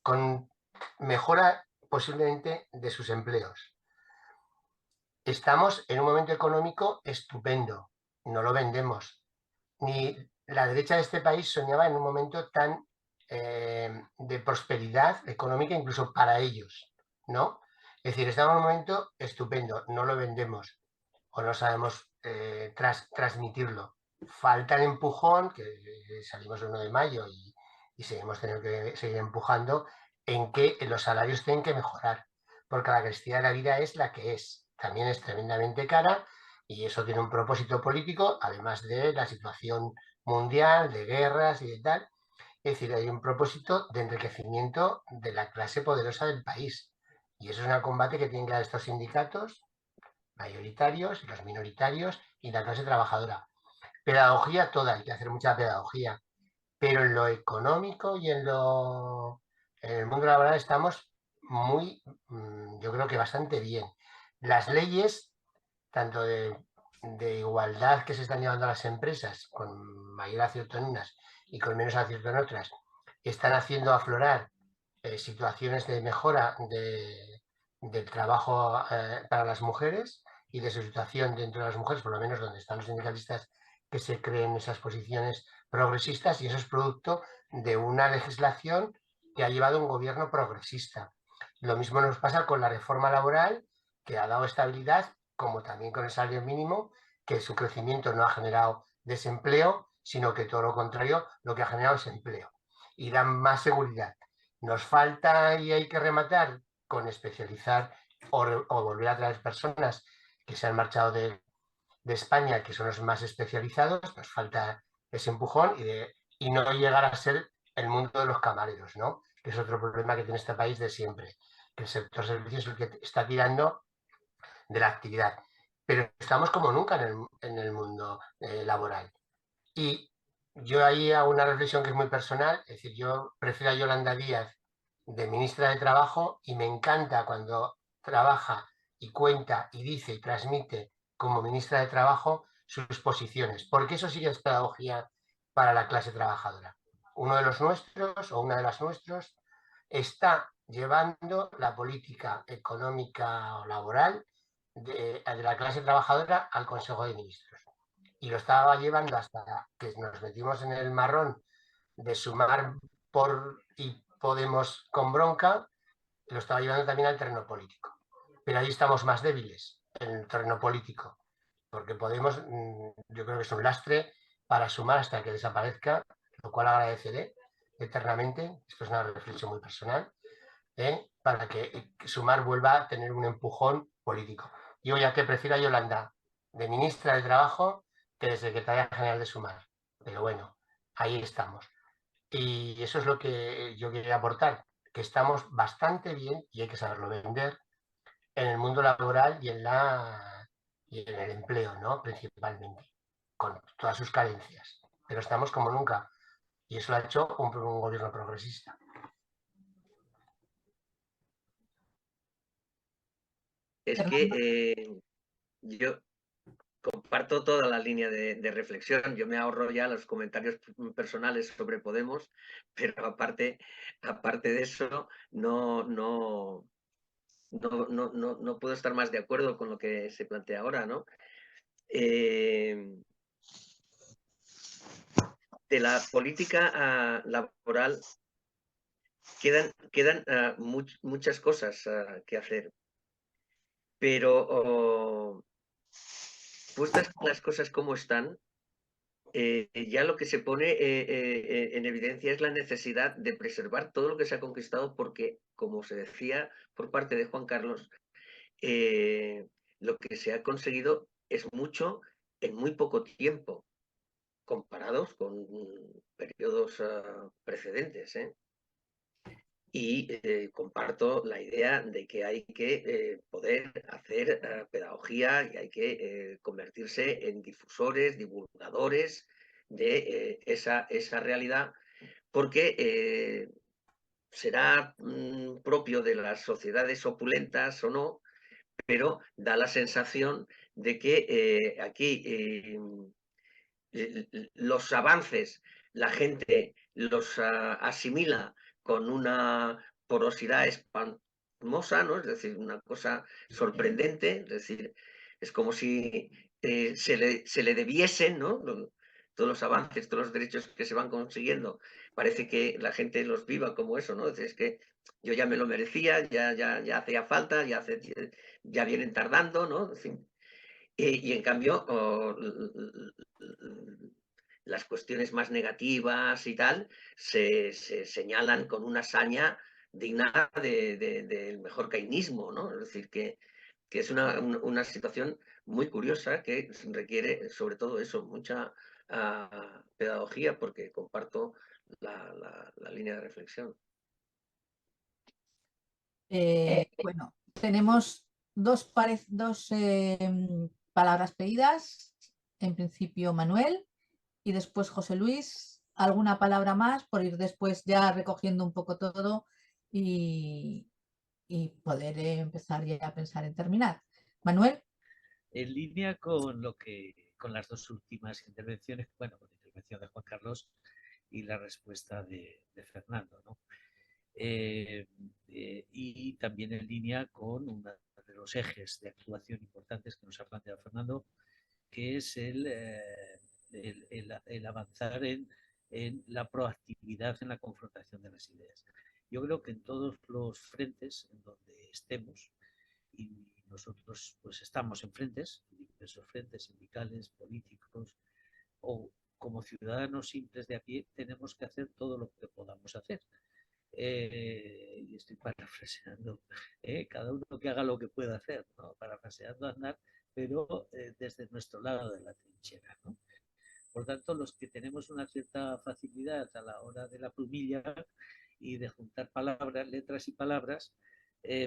con mejora posiblemente de sus empleos. Estamos en un momento económico estupendo, no lo vendemos. Ni la derecha de este país soñaba en un momento tan de prosperidad económica incluso para ellos, ¿no? Es decir, estamos en un momento estupendo, no lo vendemos o no sabemos transmitirlo. Falta el empujón, que salimos el 1 de mayo y seguimos teniendo que seguir empujando en que los salarios tienen que mejorar, porque la calidad de la vida es la que es. También es tremendamente cara y eso tiene un propósito político, además de la situación mundial, de guerras y de tal. Es decir, hay un propósito de enriquecimiento de la clase poderosa del país. Y eso es un combate que tienen que dar estos sindicatos mayoritarios y los minoritarios y la clase trabajadora. Pedagogía toda, hay que hacer mucha pedagogía. Pero en lo económico y en el mundo laboral estamos muy, yo creo que bastante bien. Las leyes, tanto de igualdad que se están llevando a las empresas, con mayor acierto en unas y con menos acierto en otras, están haciendo aflorar situaciones de mejora del trabajo para las mujeres y de su situación dentro de las mujeres, por lo menos donde están los sindicalistas que se creen esas posiciones progresistas, y eso es producto de una legislación que ha llevado un gobierno progresista. Lo mismo nos pasa con la reforma laboral, que ha dado estabilidad, como también con el salario mínimo, que su crecimiento no ha generado desempleo, sino que todo lo contrario, lo que ha generado es empleo y dan más seguridad. Nos falta y hay que rematar con especializar o volver a traer personas que se han marchado de España, que son los más especializados. Nos falta ese empujón y no llegar a ser el mundo de los camareros, ¿no? Que es otro problema que tiene este país de siempre, que el sector servicios es el que está tirando de la actividad. Pero estamos como nunca en el mundo laboral. Y yo ahí hago una reflexión que es muy personal, es decir, yo prefiero a Yolanda Díaz de ministra de Trabajo y me encanta cuando trabaja y cuenta y dice y transmite como ministra de Trabajo sus posiciones, porque eso sí que es pedagogía para la clase trabajadora. Uno de los nuestros o una de las nuestros está llevando la política económica o laboral de la clase trabajadora al Consejo de Ministros. Y lo estaba llevando hasta que nos metimos en el marrón de Sumar y Podemos con bronca, lo estaba llevando también al terreno político. Pero ahí estamos más débiles, en el terreno político, porque Podemos, yo creo que es un lastre para Sumar hasta que desaparezca, lo cual agradeceré eternamente. Esto es una reflexión muy personal, para que Sumar vuelva a tener un empujón político. Yo ya que prefiero a Yolanda de ministra de Trabajo que de secretaria general de Sumar. Pero bueno, ahí estamos. Y eso es lo que yo quería aportar, que estamos bastante bien y hay que saberlo vender en el mundo laboral y en el empleo, ¿no? Principalmente, con todas sus carencias. Pero estamos como nunca. Y eso lo ha hecho un gobierno progresista. Es que yo comparto toda la línea de reflexión. Yo me ahorro ya los comentarios personales sobre Podemos, pero aparte de eso, no no puedo estar más de acuerdo con lo que se plantea ahora, ¿no? De la política laboral quedan muchas cosas que hacer, pero puestas las cosas como están, ya lo que se pone en evidencia es la necesidad de preservar todo lo que se ha conquistado porque, como se decía por parte de Juan Carlos, lo que se ha conseguido es mucho en muy poco tiempo, comparados con periodos precedentes. Y comparto la idea de que hay que poder hacer pedagogía y hay que convertirse en difusores, divulgadores de esa realidad, porque será propio de las sociedades opulentas o no, pero da la sensación de que aquí los avances la gente los asimila con una porosidad espantosa, ¿no? Es decir, una cosa sorprendente, es decir, es como si se le debiesen, ¿no? Todos los avances, todos los derechos que se van consiguiendo, parece que la gente los viva como eso, ¿no? Es que yo ya me lo merecía, ya hacía falta, ya vienen tardando, ¿no? En fin, y en cambio, las cuestiones más negativas y tal se señalan con una saña digna del mejor cainismo, ¿no? Es decir, que es una situación muy curiosa que requiere, sobre todo eso, mucha pedagogía, porque comparto la línea de reflexión. Bueno, tenemos dos palabras pedidas. En principio Manuel y después José Luis. ¿Alguna palabra más por ir después ya recogiendo un poco todo y poder empezar ya a pensar en terminar? Manuel. En línea con las dos últimas intervenciones, bueno, con la intervención de Juan Carlos y la respuesta de Fernando, ¿no? Y también en línea con uno de los ejes de actuación importantes que nos ha planteado Fernando, que es el avanzar en la proactividad en la confrontación de las ideas. Yo creo que en todos los frentes en donde estemos, y nosotros pues estamos en frentes, diversos frentes sindicales, políticos o como ciudadanos simples de a pie, tenemos que hacer todo lo que podamos hacer. Y estoy parafraseando, cada uno que haga lo que pueda hacer, ¿no? Parafraseando Aznar, pero desde nuestro lado de la trinchera, ¿no? Por tanto, los que tenemos una cierta facilidad a la hora de la plumilla y de juntar palabras, letras y palabras,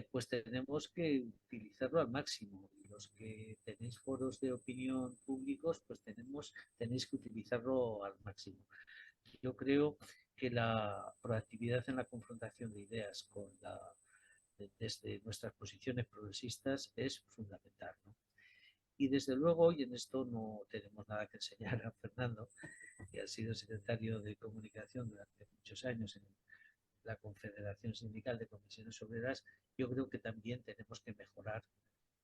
pues tenemos que utilizarlo al máximo. Y los que tenéis foros de opinión públicos, pues tenéis que utilizarlo al máximo. Yo creo que la proactividad en la confrontación de ideas desde nuestras posiciones progresistas es fundamental, ¿no? Y desde luego, y en esto no tenemos nada que enseñar a Fernando, que ha sido secretario de comunicación durante muchos años en la Confederación Sindical de Comisiones Obreras, yo creo que también tenemos que mejorar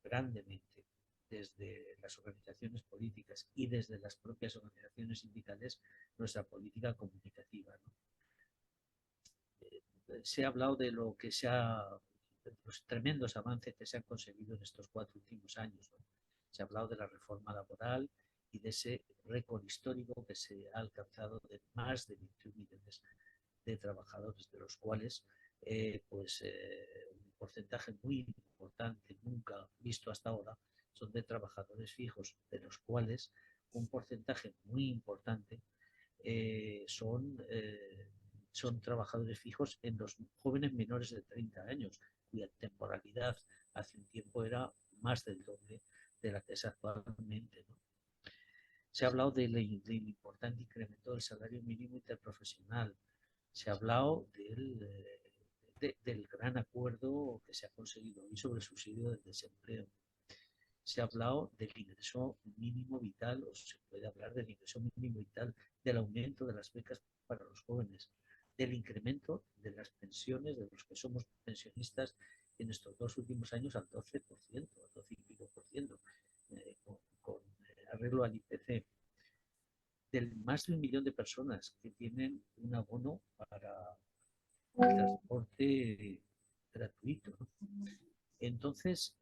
grandemente desde las organizaciones políticas y desde las propias organizaciones sindicales nuestra política comunicativa, ¿no? Se ha hablado de lo que de los tremendos avances que se han conseguido en estos 4 últimos años, ¿no? Se ha hablado de la reforma laboral y de ese récord histórico que se ha alcanzado de más de 21 millones de trabajadores, de los cuales un porcentaje muy importante, nunca visto hasta ahora, son de trabajadores fijos, de los cuales un porcentaje muy importante son trabajadores fijos en los jóvenes menores de 30 años, cuya temporalidad hace un tiempo era más del doble de la que es actualmente, ¿no? Se ha hablado del importante incremento del salario mínimo interprofesional. Se ha hablado del gran acuerdo que se ha conseguido hoy sobre el subsidio del desempleo. Se ha hablado del ingreso mínimo vital, o se puede hablar del ingreso mínimo vital, del aumento de las becas para los jóvenes, del incremento de las pensiones de los que somos pensionistas en estos 2 últimos años al 12%, al 12 y pico por ciento, con arreglo al IPC. Del más de 1 millón de personas que tienen un abono para el transporte gratuito, ¿no? Entonces,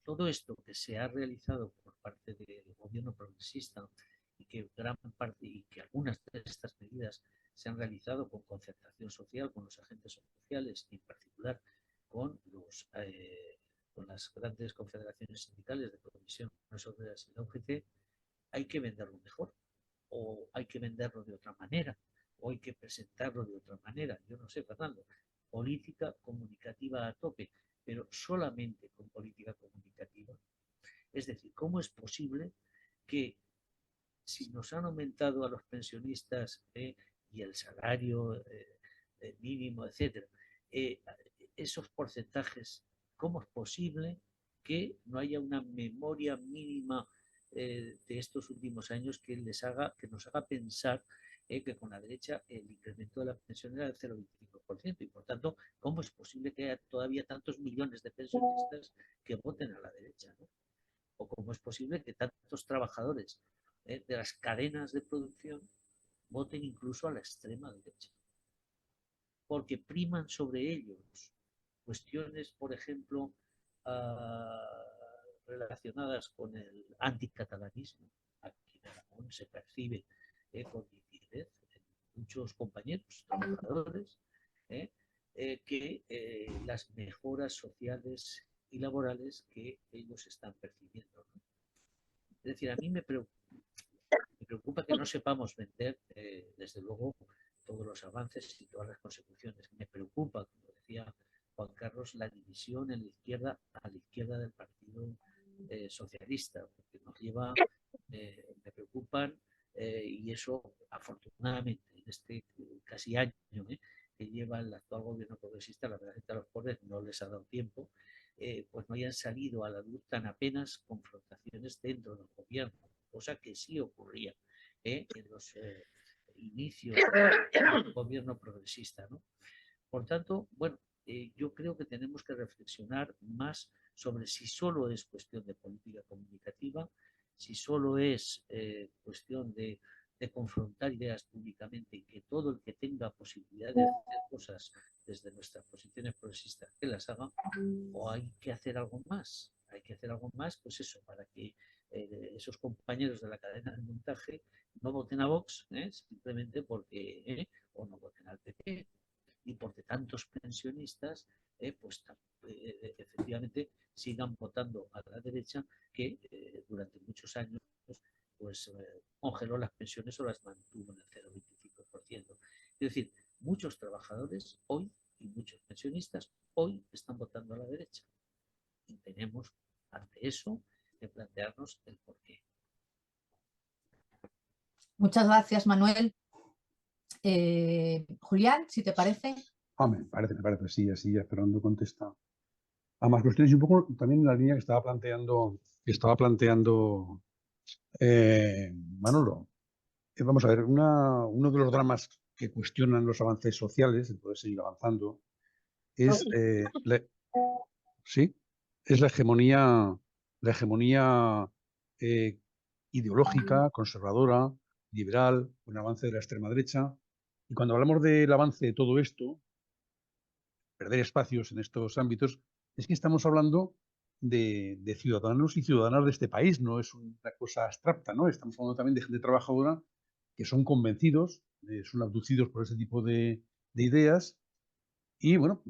todo esto que se ha realizado por parte del gobierno progresista y que gran parte y que algunas de estas medidas se han realizado con concertación social, con los agentes sociales y en particular con las grandes confederaciones sindicales de comisiones obreras y la UGT, hay que venderlo mejor, o hay que venderlo de otra manera, o hay que presentarlo de otra manera. Yo no sé, Fernando, política comunicativa a tope, pero solamente con política comunicativa. Es decir, ¿cómo es posible que si nos han aumentado a los pensionistas y el salario mínimo, etcétera, esos porcentajes, cómo es posible que no haya una memoria mínima de estos últimos años que nos haga pensar que con la derecha el incremento de la pensión era del 0,25%, y por tanto, ¿cómo es posible que haya todavía tantos millones de pensionistas que voten a la derecha, ¿no? O cómo es posible que tantos trabajadores de las cadenas de producción voten incluso a la extrema derecha, porque priman sobre ellos cuestiones, por ejemplo, relacionadas con el anticatalanismo. Aquí en Aragón se percibe con nitidez en muchos compañeros trabajadores que las mejoras sociales y laborales que ellos están percibiendo, ¿no? Es decir, a mí me preocupa que no sepamos vender, desde luego, todos los avances y todas las consecuciones. Me preocupa, como decía Juan Carlos, la división en la izquierda, a la izquierda del Partido Socialista, porque nos lleva, me preocupan, y eso afortunadamente en este casi año que lleva el actual gobierno progresista, la verdad es que a los pobres no les ha dado tiempo, pues no hayan salido a la luz tan apenas confrontaciones dentro del gobierno, cosa que sí ocurría en los inicios del gobierno progresista, ¿no? Por tanto, bueno, yo creo que tenemos que reflexionar más sobre si solo es cuestión de política comunicativa, si solo es cuestión de confrontar ideas públicamente y que todo el que tenga posibilidad de hacer cosas desde nuestras posiciones progresistas que las haga, o hay que hacer algo más. Hay que hacer algo más, pues eso, para que esos compañeros de la cadena de montaje no voten a Vox, simplemente porque, o no voten al PP, y porque tantos pensionistas pues efectivamente sigan votando a la derecha que durante muchos años pues congeló las pensiones o las mantuvo en el 0,25%. Es decir, muchos trabajadores hoy y muchos pensionistas hoy están votando a la derecha. Y tenemos ante eso que plantearnos el porqué. Muchas gracias, Manuel. Julián, si te parece. Me parece, sí, así ya Fernando contesta a más cuestiones y un poco también en la línea que estaba planteando Manolo. Vamos a ver, uno de los dramas que cuestionan los avances sociales, el poder seguir avanzando, es la hegemonía ideológica, conservadora, liberal, un avance de la extrema derecha. Y cuando hablamos del avance de todo esto, perder espacios en estos ámbitos, es que estamos hablando de ciudadanos y ciudadanas de este país, no es una cosa abstracta, ¿no? Estamos hablando también de gente trabajadora que son convencidos, son abducidos por ese tipo de ideas. Y bueno,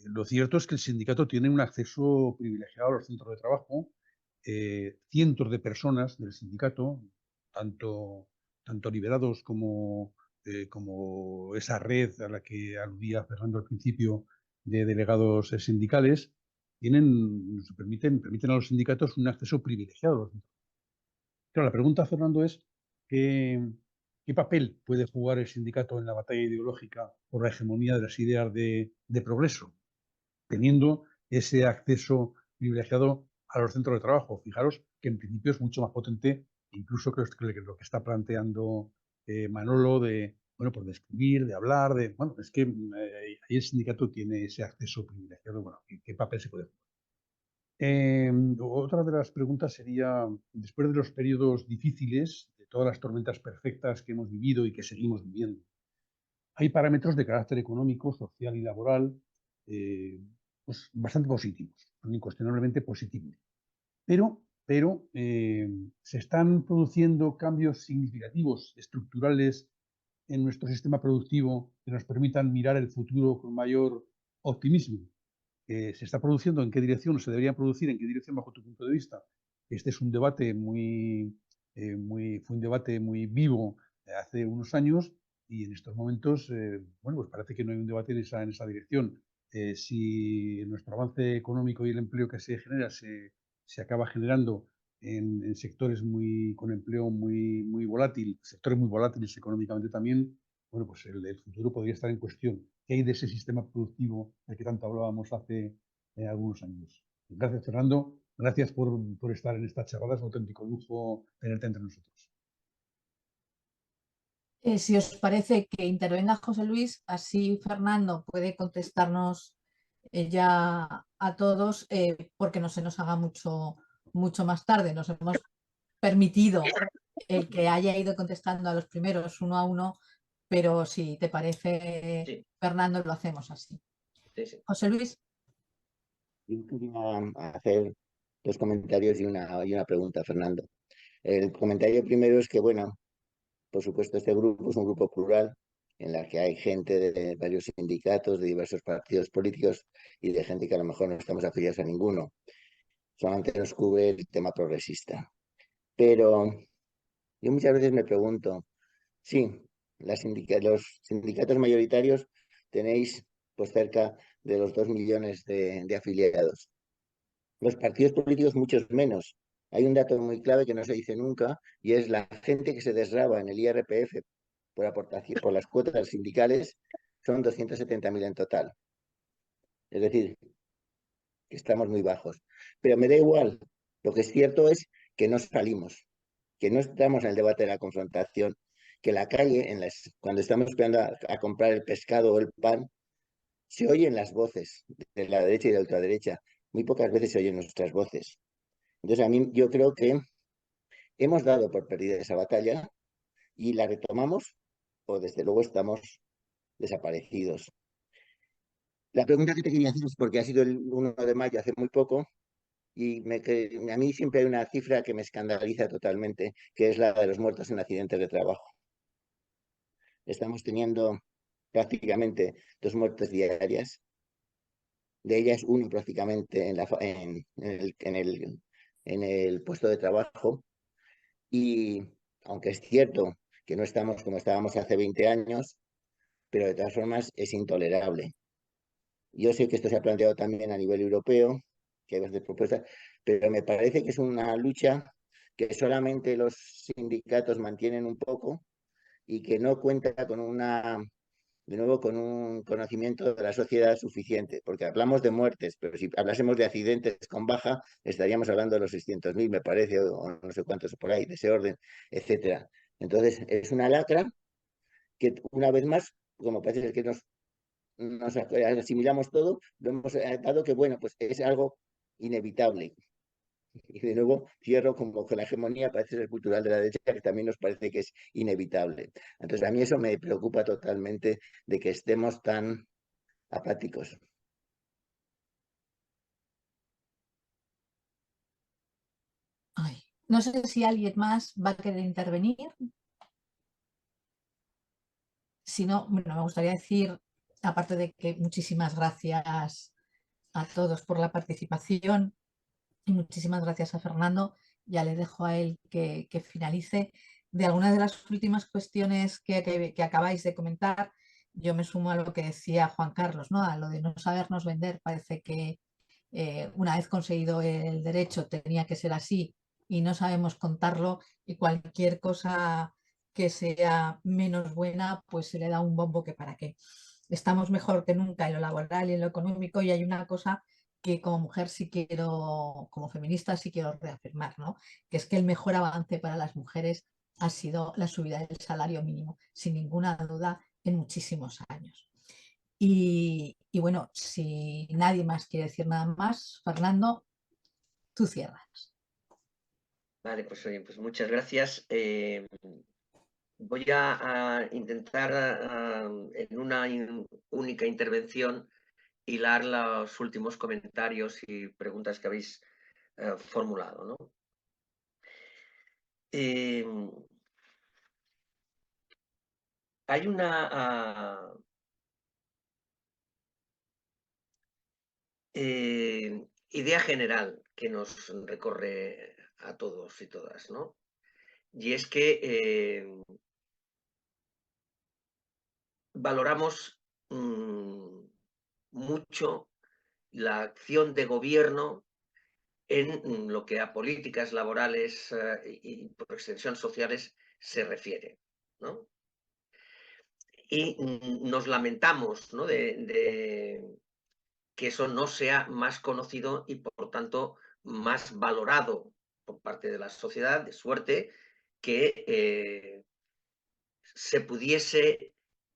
lo cierto es que el sindicato tiene un acceso privilegiado a los centros de trabajo. Cientos de personas del sindicato, tanto liberados como esa red a la que aludía Fernando al principio de delegados sindicales, permiten a los sindicatos un acceso privilegiado. Claro, la pregunta, Fernando, es ¿qué papel puede jugar el sindicato en la batalla ideológica por la hegemonía de las ideas de progreso, teniendo ese acceso privilegiado a los centros de trabajo? Fijaros que en principio es mucho más potente incluso que lo que está planteando Manolo de bueno, por describir, de hablar, bueno, es que ahí el sindicato tiene ese acceso privilegiado, bueno, ¿qué papel se puede jugar? Otra de las preguntas sería, después de los periodos difíciles, de todas las tormentas perfectas que hemos vivido y que seguimos viviendo, hay parámetros de carácter económico, social y laboral pues bastante positivos, son incuestionablemente positivos. Pero se están produciendo cambios significativos, estructurales, en nuestro sistema productivo que nos permitan mirar el futuro con mayor optimismo. ¿Se está produciendo? ¿En qué dirección se debería producir? ¿En qué dirección bajo tu punto de vista? Este es un debate fue un debate muy vivo hace unos años y en estos momentos, bueno, pues parece que no hay un debate en esa dirección. Si nuestro avance económico y el empleo que se genera se acaba generando en sectores con empleo muy volátil, sectores muy volátiles económicamente también, bueno, pues el futuro podría estar en cuestión. ¿Qué hay de ese sistema productivo del que tanto hablábamos hace algunos años? Gracias, Fernando. Gracias por estar en esta charla. Es un auténtico lujo tenerte entre nosotros. Si os parece que intervenga José Luis, así Fernando puede contestarnos ya a todos, porque no se nos haga mucho más tarde. Nos hemos permitido el que haya ido contestando a los primeros uno a uno, pero si te parece, Sí. Fernando, lo hacemos así. Sí. José Luis. Yo quería hacer dos comentarios y una pregunta, Fernando. El comentario primero es que, bueno, por supuesto, este grupo es un grupo plural en la que hay gente de varios sindicatos, de diversos partidos políticos y de gente que a lo mejor no estamos afiliados a ninguno. Solamente nos cubre el tema progresista. Pero yo muchas veces me pregunto, sí, los sindicatos mayoritarios tenéis pues cerca de los 2 millones de afiliados. Los partidos políticos muchos menos. Hay un dato muy clave que no se dice nunca y es la gente que se desgrava en el IRPF por las cuotas sindicales son 270.000 en total. Es decir, que estamos muy bajos. Pero me da igual. Lo que es cierto es que no salimos, que no estamos en el debate de la confrontación, que la calle, cuando estamos esperando a comprar el pescado o el pan, se oyen las voces de la derecha y de la ultraderecha. Muy pocas veces se oyen nuestras voces. Entonces, yo creo que hemos dado por perdida esa batalla y la retomamos o desde luego estamos desaparecidos. La pregunta que te quería hacer es porque ha sido el 1 de mayo hace muy poco y a mí siempre hay una cifra que me escandaliza totalmente, que es la de los muertos en accidentes de trabajo. Estamos teniendo prácticamente 2 muertes diarias. De ellas, uno prácticamente en el puesto de trabajo. Y aunque es cierto que no estamos como estábamos hace 20 años, pero de todas formas es intolerable. Yo sé que esto se ha planteado también a nivel europeo, que hay bastantes propuestas, pero me parece que es una lucha que solamente los sindicatos mantienen un poco y que no cuenta con de nuevo, con un conocimiento de la sociedad suficiente, porque hablamos de muertes, pero si hablásemos de accidentes con baja, estaríamos hablando de los 600.000, me parece, o no sé cuántos por ahí, de ese orden, etcétera. Entonces, es una lacra que, una vez más, como parece que nos asimilamos todo, lo hemos dado que, bueno, pues es algo inevitable. Y de nuevo cierro como con la hegemonía, parece ser cultural de la derecha, que también nos parece que es inevitable. Entonces a mí eso me preocupa totalmente de que estemos tan apáticos. Ay, no sé si alguien más va a querer intervenir. Si no, bueno, me gustaría decir, aparte de que muchísimas gracias a todos por la participación y muchísimas gracias a Fernando, ya le dejo a él que finalice. De algunas de las últimas cuestiones que acabáis de comentar, yo me sumo a lo que decía Juan Carlos, ¿no? A lo de no sabernos vender. Parece que una vez conseguido el derecho tenía que ser así y no sabemos contarlo, y cualquier cosa que sea menos buena pues se le da un bombo que para qué. Estamos mejor que nunca en lo laboral y en lo económico, y hay una cosa que como mujer sí quiero, como feminista sí quiero reafirmar, ¿no? Que es que el mejor avance para las mujeres ha sido la subida del salario mínimo, sin ninguna duda, en muchísimos años. Y bueno, si nadie más quiere decir nada más, Fernando, tú cierras. Vale, pues oye, pues muchas gracias. Voy a intentar en una única intervención hilar los últimos comentarios y preguntas que habéis formulado, ¿no? Hay una idea general que nos recorre a todos y todas, ¿no? Y es que valoramos mucho la acción de gobierno en lo que a políticas laborales y por extensión sociales se refiere, ¿no? Y nos lamentamos, ¿no?, de que eso no sea más conocido y por tanto más valorado por parte de la sociedad, de suerte que se pudiese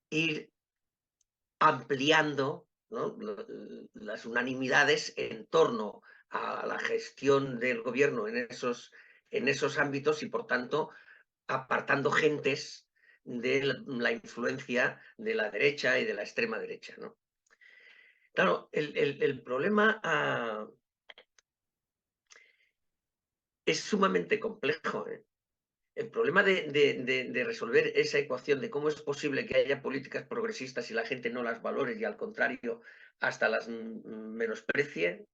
ir ampliando, ¿no?, las unanimidades en torno a la gestión del gobierno en esos ámbitos y, por tanto, apartando gentes de la influencia de la derecha y de la extrema derecha, ¿no? Claro, el problema es sumamente complejo, ¿eh? El problema de resolver esa ecuación de cómo es posible que haya políticas progresistas y la gente no las valore y, al contrario, hasta las menosprecie,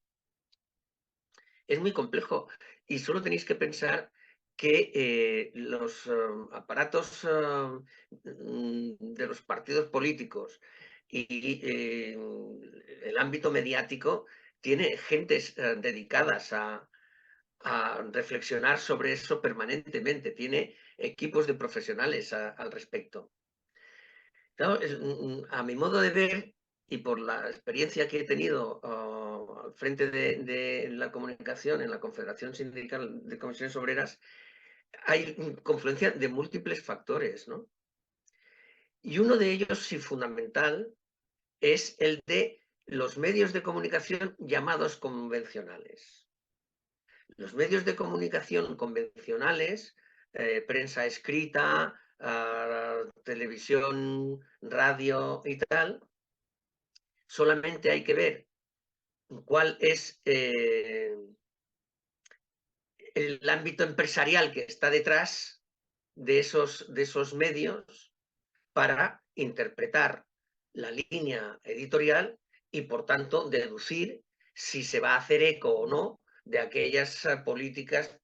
es muy complejo. Y solo tenéis que pensar que los aparatos de los partidos políticos y el ámbito mediático tiene gentes dedicadas a reflexionar sobre eso permanentemente, tiene equipos de profesionales al respecto. Claro, a mi modo de ver, y por la experiencia que he tenido al frente de la comunicación en la Confederación Sindical de Comisiones Obreras, hay confluencia de múltiples factores, ¿no? Y uno de ellos, sí fundamental, es el de los medios de comunicación llamados convencionales. Los medios de comunicación convencionales, prensa escrita, televisión, radio y tal, solamente hay que ver cuál es el ámbito empresarial que está detrás de esos medios para interpretar la línea editorial y, por tanto, deducir si se va a hacer eco o no de aquellas políticas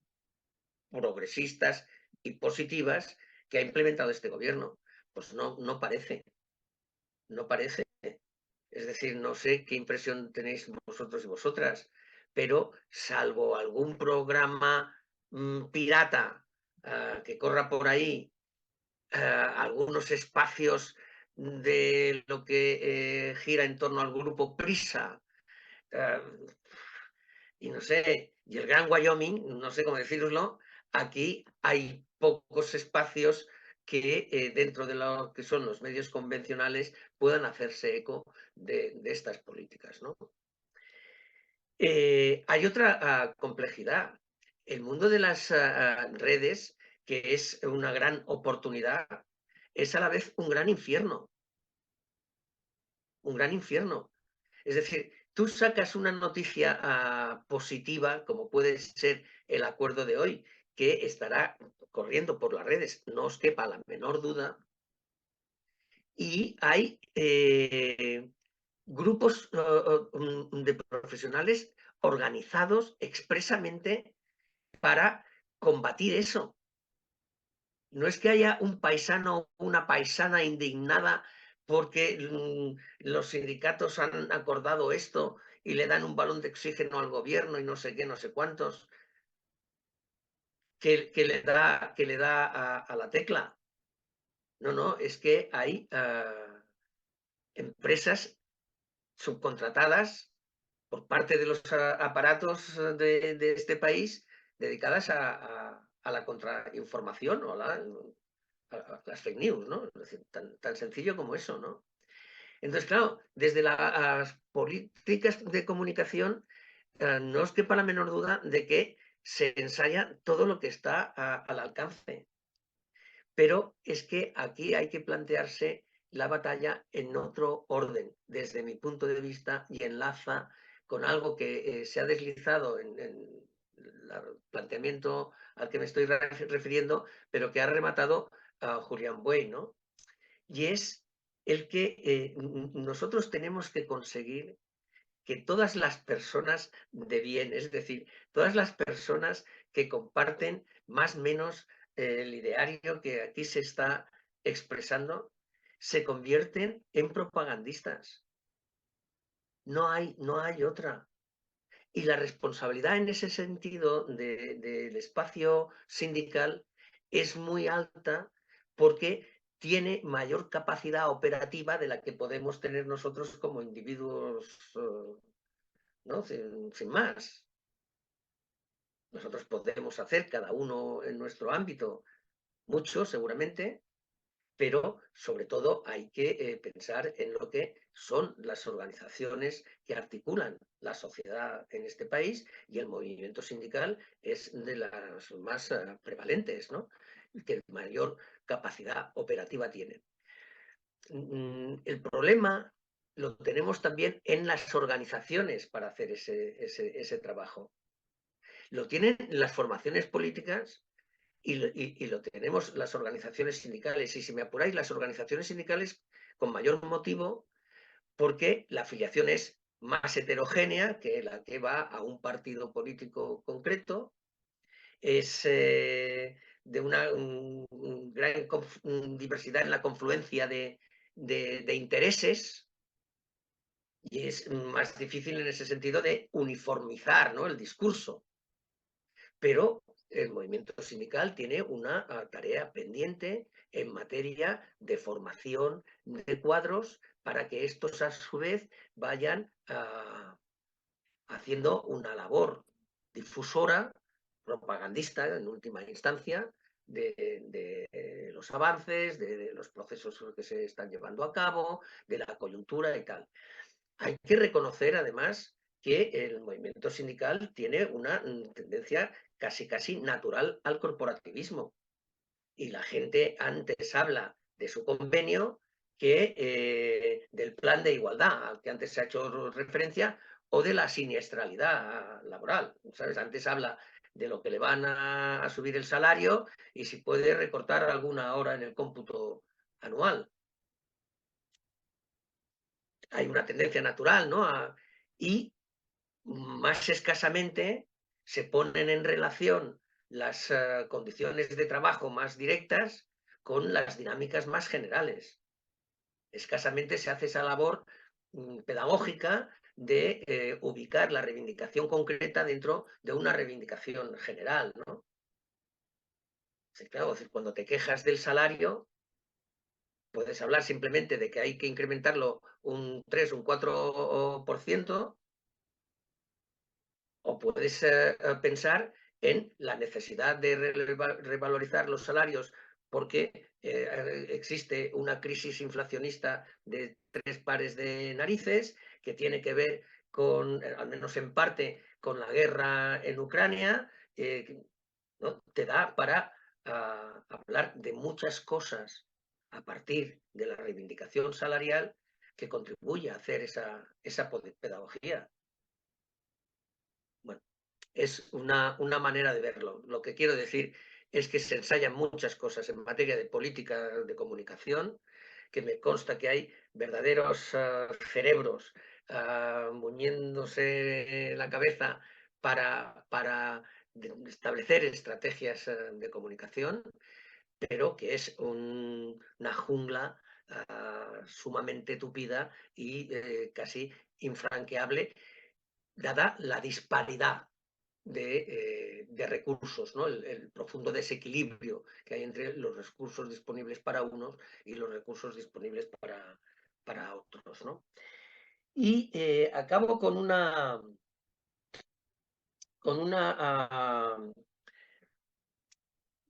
progresistas y positivas que ha implementado este gobierno. Pues no parece. No parece. Es decir, no sé qué impresión tenéis vosotros y vosotras, pero salvo algún programa pirata que corra por ahí, algunos espacios de lo que gira en torno al grupo Prisa, y no sé, y el Gran Wyoming, no sé cómo decirlo, aquí hay pocos espacios que dentro de lo que son los medios convencionales puedan hacerse eco de estas políticas, ¿no? Hay otra complejidad. El mundo de las redes, que es una gran oportunidad, es a la vez un gran infierno. Un gran infierno. Es decir, tú sacas una noticia positiva, como puede ser el acuerdo de hoy, que estará corriendo por las redes, no os quepa la menor duda, y hay grupos de profesionales organizados expresamente para combatir eso. No es que haya un paisano o una paisana indignada porque los sindicatos han acordado esto y le dan un balón de oxígeno al gobierno y no sé qué, no sé cuántos, que le da a la tecla. No, es que hay empresas subcontratadas por parte de los aparatos de este país dedicadas a a la contrainformación o a las fake news, ¿no? Es decir, tan sencillo como eso, ¿no? Entonces, claro, desde las políticas de comunicación no os quepa la menor duda de que se ensaya todo lo que está al alcance. Pero es que aquí hay que plantearse la batalla en otro orden, desde mi punto de vista, y enlaza con algo que se ha deslizado en el planteamiento al que me estoy refiriendo, pero que ha rematado a Julián Buey, ¿no? Y es el que nosotros tenemos que conseguir que todas las personas de bien, es decir, todas las personas que comparten más o menos el ideario que aquí se está expresando, se convierten en propagandistas. No hay otra. Y la responsabilidad en ese sentido del espacio sindical es muy alta porque tiene mayor capacidad operativa de la que podemos tener nosotros como individuos, ¿no? Sin más. Nosotros podemos hacer cada uno en nuestro ámbito mucho, seguramente, pero sobre todo hay que pensar en lo que son las organizaciones que articulan la sociedad en este país, y el movimiento sindical es de las más prevalentes, ¿no? Que mayor capacidad operativa tienen. El problema lo tenemos también en las organizaciones para hacer ese trabajo. Lo tienen las formaciones políticas y lo tenemos las organizaciones sindicales. Y si me apuráis, las organizaciones sindicales con mayor motivo, porque la afiliación es más heterogénea que la que va a un partido político concreto, es de una gran diversidad en la confluencia de intereses, y es más difícil en ese sentido de uniformizar, ¿no?, el discurso. Pero el movimiento sindical tiene una tarea pendiente en materia de formación de cuadros para que estos a su vez vayan haciendo una labor difusora, propagandista en última instancia, de los avances, de los procesos que se están llevando a cabo, de la coyuntura y tal. Hay que reconocer además que el movimiento sindical tiene una tendencia casi natural al corporativismo. Y la gente antes habla de su convenio que del plan de igualdad al que antes se ha hecho referencia, o de la siniestralidad laboral, ¿sabes? Antes habla de lo que le van a subir el salario y si puede recortar alguna hora en el cómputo anual. Hay una tendencia natural, ¿no? Y más escasamente se ponen en relación las condiciones de trabajo más directas con las dinámicas más generales. Escasamente se hace esa labor pedagógica de ubicar la reivindicación concreta dentro de una reivindicación general, ¿no? Sí, claro, es decir, cuando te quejas del salario, puedes hablar simplemente de que hay que incrementarlo un 3, un 4%, o puedes pensar en la necesidad de revalorizar los salarios porque existe una crisis inflacionista de 3 pares de narices que tiene que ver con, al menos en parte, con la guerra en Ucrania, ¿no? Te da para hablar de muchas cosas a partir de la reivindicación salarial que contribuye a hacer esa pedagogía. Bueno, es una manera de verlo. Lo que quiero decir es que se ensayan muchas cosas en materia de política de comunicación, que me consta que hay verdaderos cerebros muñéndose la cabeza para establecer estrategias de comunicación, pero que es una jungla sumamente tupida y casi infranqueable, dada la disparidad de recursos, ¿no? El profundo desequilibrio que hay entre los recursos disponibles para unos y los recursos disponibles para otros, ¿no? Y acabo con una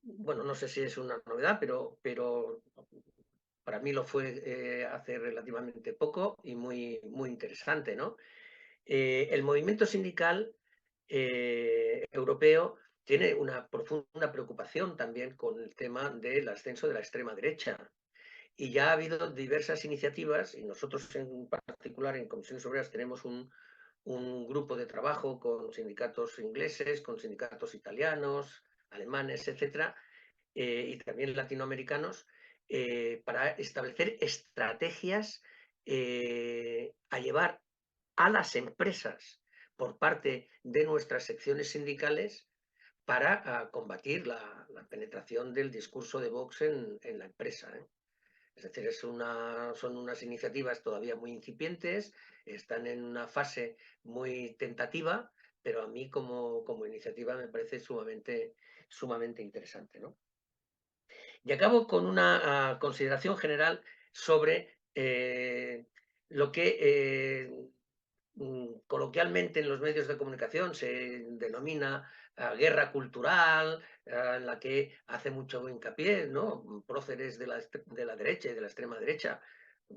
bueno, no sé si es una novedad, pero para mí lo fue hace relativamente poco y muy, muy interesante, ¿no? El movimiento sindical europeo tiene una profunda preocupación también con el tema del ascenso de la extrema derecha. Y ya ha habido diversas iniciativas, y nosotros en particular en Comisiones Obreras tenemos un grupo de trabajo con sindicatos ingleses, con sindicatos italianos, alemanes, etcétera, y también latinoamericanos, para establecer estrategias a llevar a las empresas por parte de nuestras secciones sindicales para combatir la penetración del discurso de Vox en la empresa, ¿eh? Es decir, son unas iniciativas todavía muy incipientes, están en una fase muy tentativa, pero a mí como iniciativa me parece sumamente interesante, ¿no? Y acabo con una consideración general sobre lo que coloquialmente en los medios de comunicación se denomina guerra cultural, en la que hace mucho hincapié, ¿no?, próceres de la derecha y de la extrema derecha.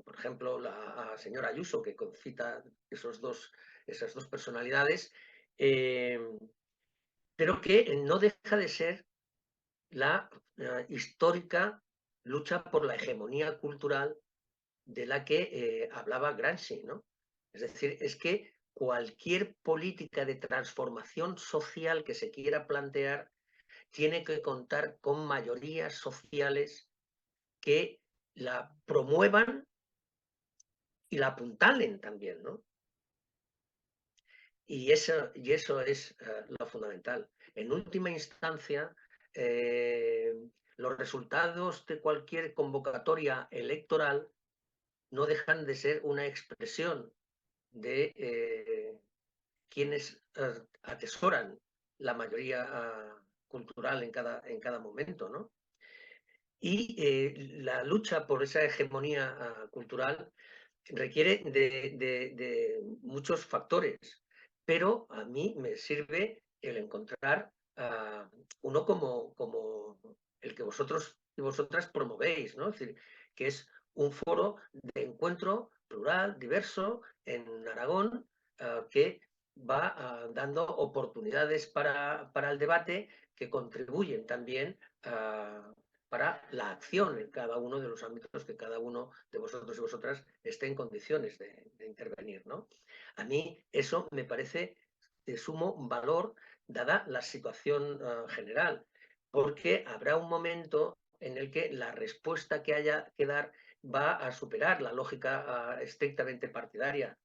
Por ejemplo, la señora Ayuso, que concita esas dos personalidades, pero que no deja de ser la histórica lucha por la hegemonía cultural de la que hablaba Gramsci, ¿no? Es decir, es que cualquier política de transformación social que se quiera plantear tiene que contar con mayorías sociales que la promuevan y la apuntalen también, ¿no? Y eso es lo fundamental. En última instancia, los resultados de cualquier convocatoria electoral no dejan de ser una expresión de quienes atesoran la mayoría cultural en cada momento, ¿no? Y la lucha por esa hegemonía cultural requiere de muchos factores, pero a mí me sirve el encontrar uno como el que vosotros y vosotras promovéis, ¿no? Es decir, que es un foro de encuentro plural, diverso, en Aragón, que va dando oportunidades para el debate que contribuyen también para la acción en cada uno de los ámbitos que cada uno de vosotros y vosotras esté en condiciones de intervenir, ¿no? A mí eso me parece de sumo valor dada la situación general, porque habrá un momento en el que la respuesta que haya que dar va a superar la lógica estrictamente partidaria,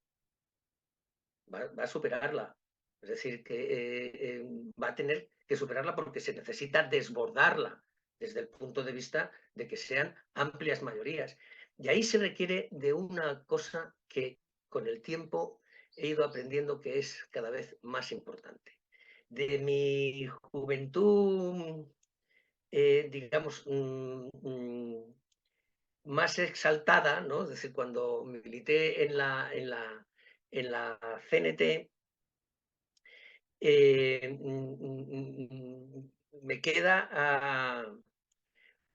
va a superarla. Es decir, que va a tener que superarla porque se necesita desbordarla desde el punto de vista de que sean amplias mayorías. Y ahí se requiere de una cosa que con el tiempo he ido aprendiendo que es cada vez más importante. De mi juventud, digamos, más exaltada, ¿no? Es decir, cuando milité en la CNT, me queda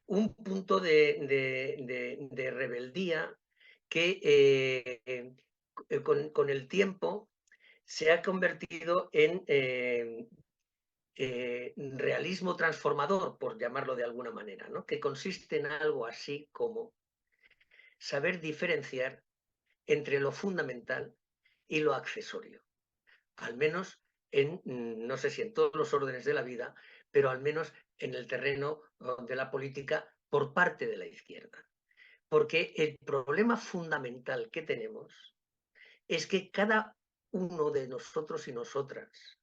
un punto de rebeldía que con el tiempo se ha convertido en realismo transformador, por llamarlo de alguna manera, ¿no? Que consiste en algo así como saber diferenciar entre lo fundamental y lo accesorio, al menos no sé si en todos los órdenes de la vida, pero al menos en el terreno de la política por parte de la izquierda. Porque el problema fundamental que tenemos es que cada uno de nosotros y nosotras,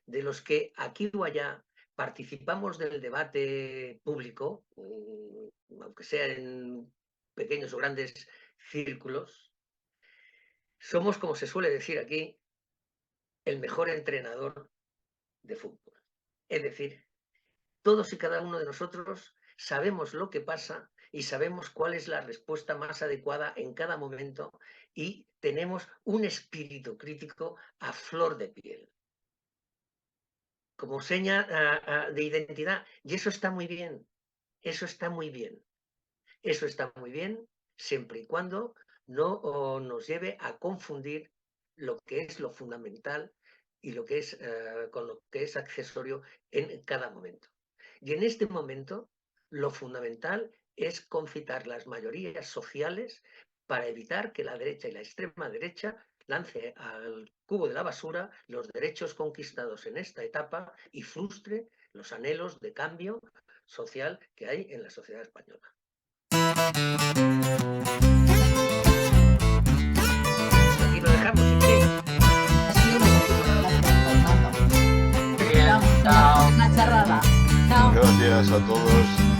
de los que aquí o allá participamos del debate público, aunque sea en pequeños o grandes círculos, somos, como se suele decir aquí, el mejor entrenador de fútbol. Es decir, todos y cada uno de nosotros sabemos lo que pasa y sabemos cuál es la respuesta más adecuada en cada momento y tenemos un espíritu crítico a flor de piel. como seña de identidad. Y eso está muy bien, eso está muy bien. Eso está muy bien siempre y cuando no nos lleve a confundir lo que es lo fundamental y lo que es, con lo que es accesorio en cada momento. Y en este momento lo fundamental es concitar las mayorías sociales para evitar que la derecha y la extrema derecha lance al cubo de la basura los derechos conquistados en esta etapa y frustre los anhelos de cambio social que hay en la sociedad española. Aquí lo dejamos, ¿sí? Una charrada. Chao. Gracias a todos.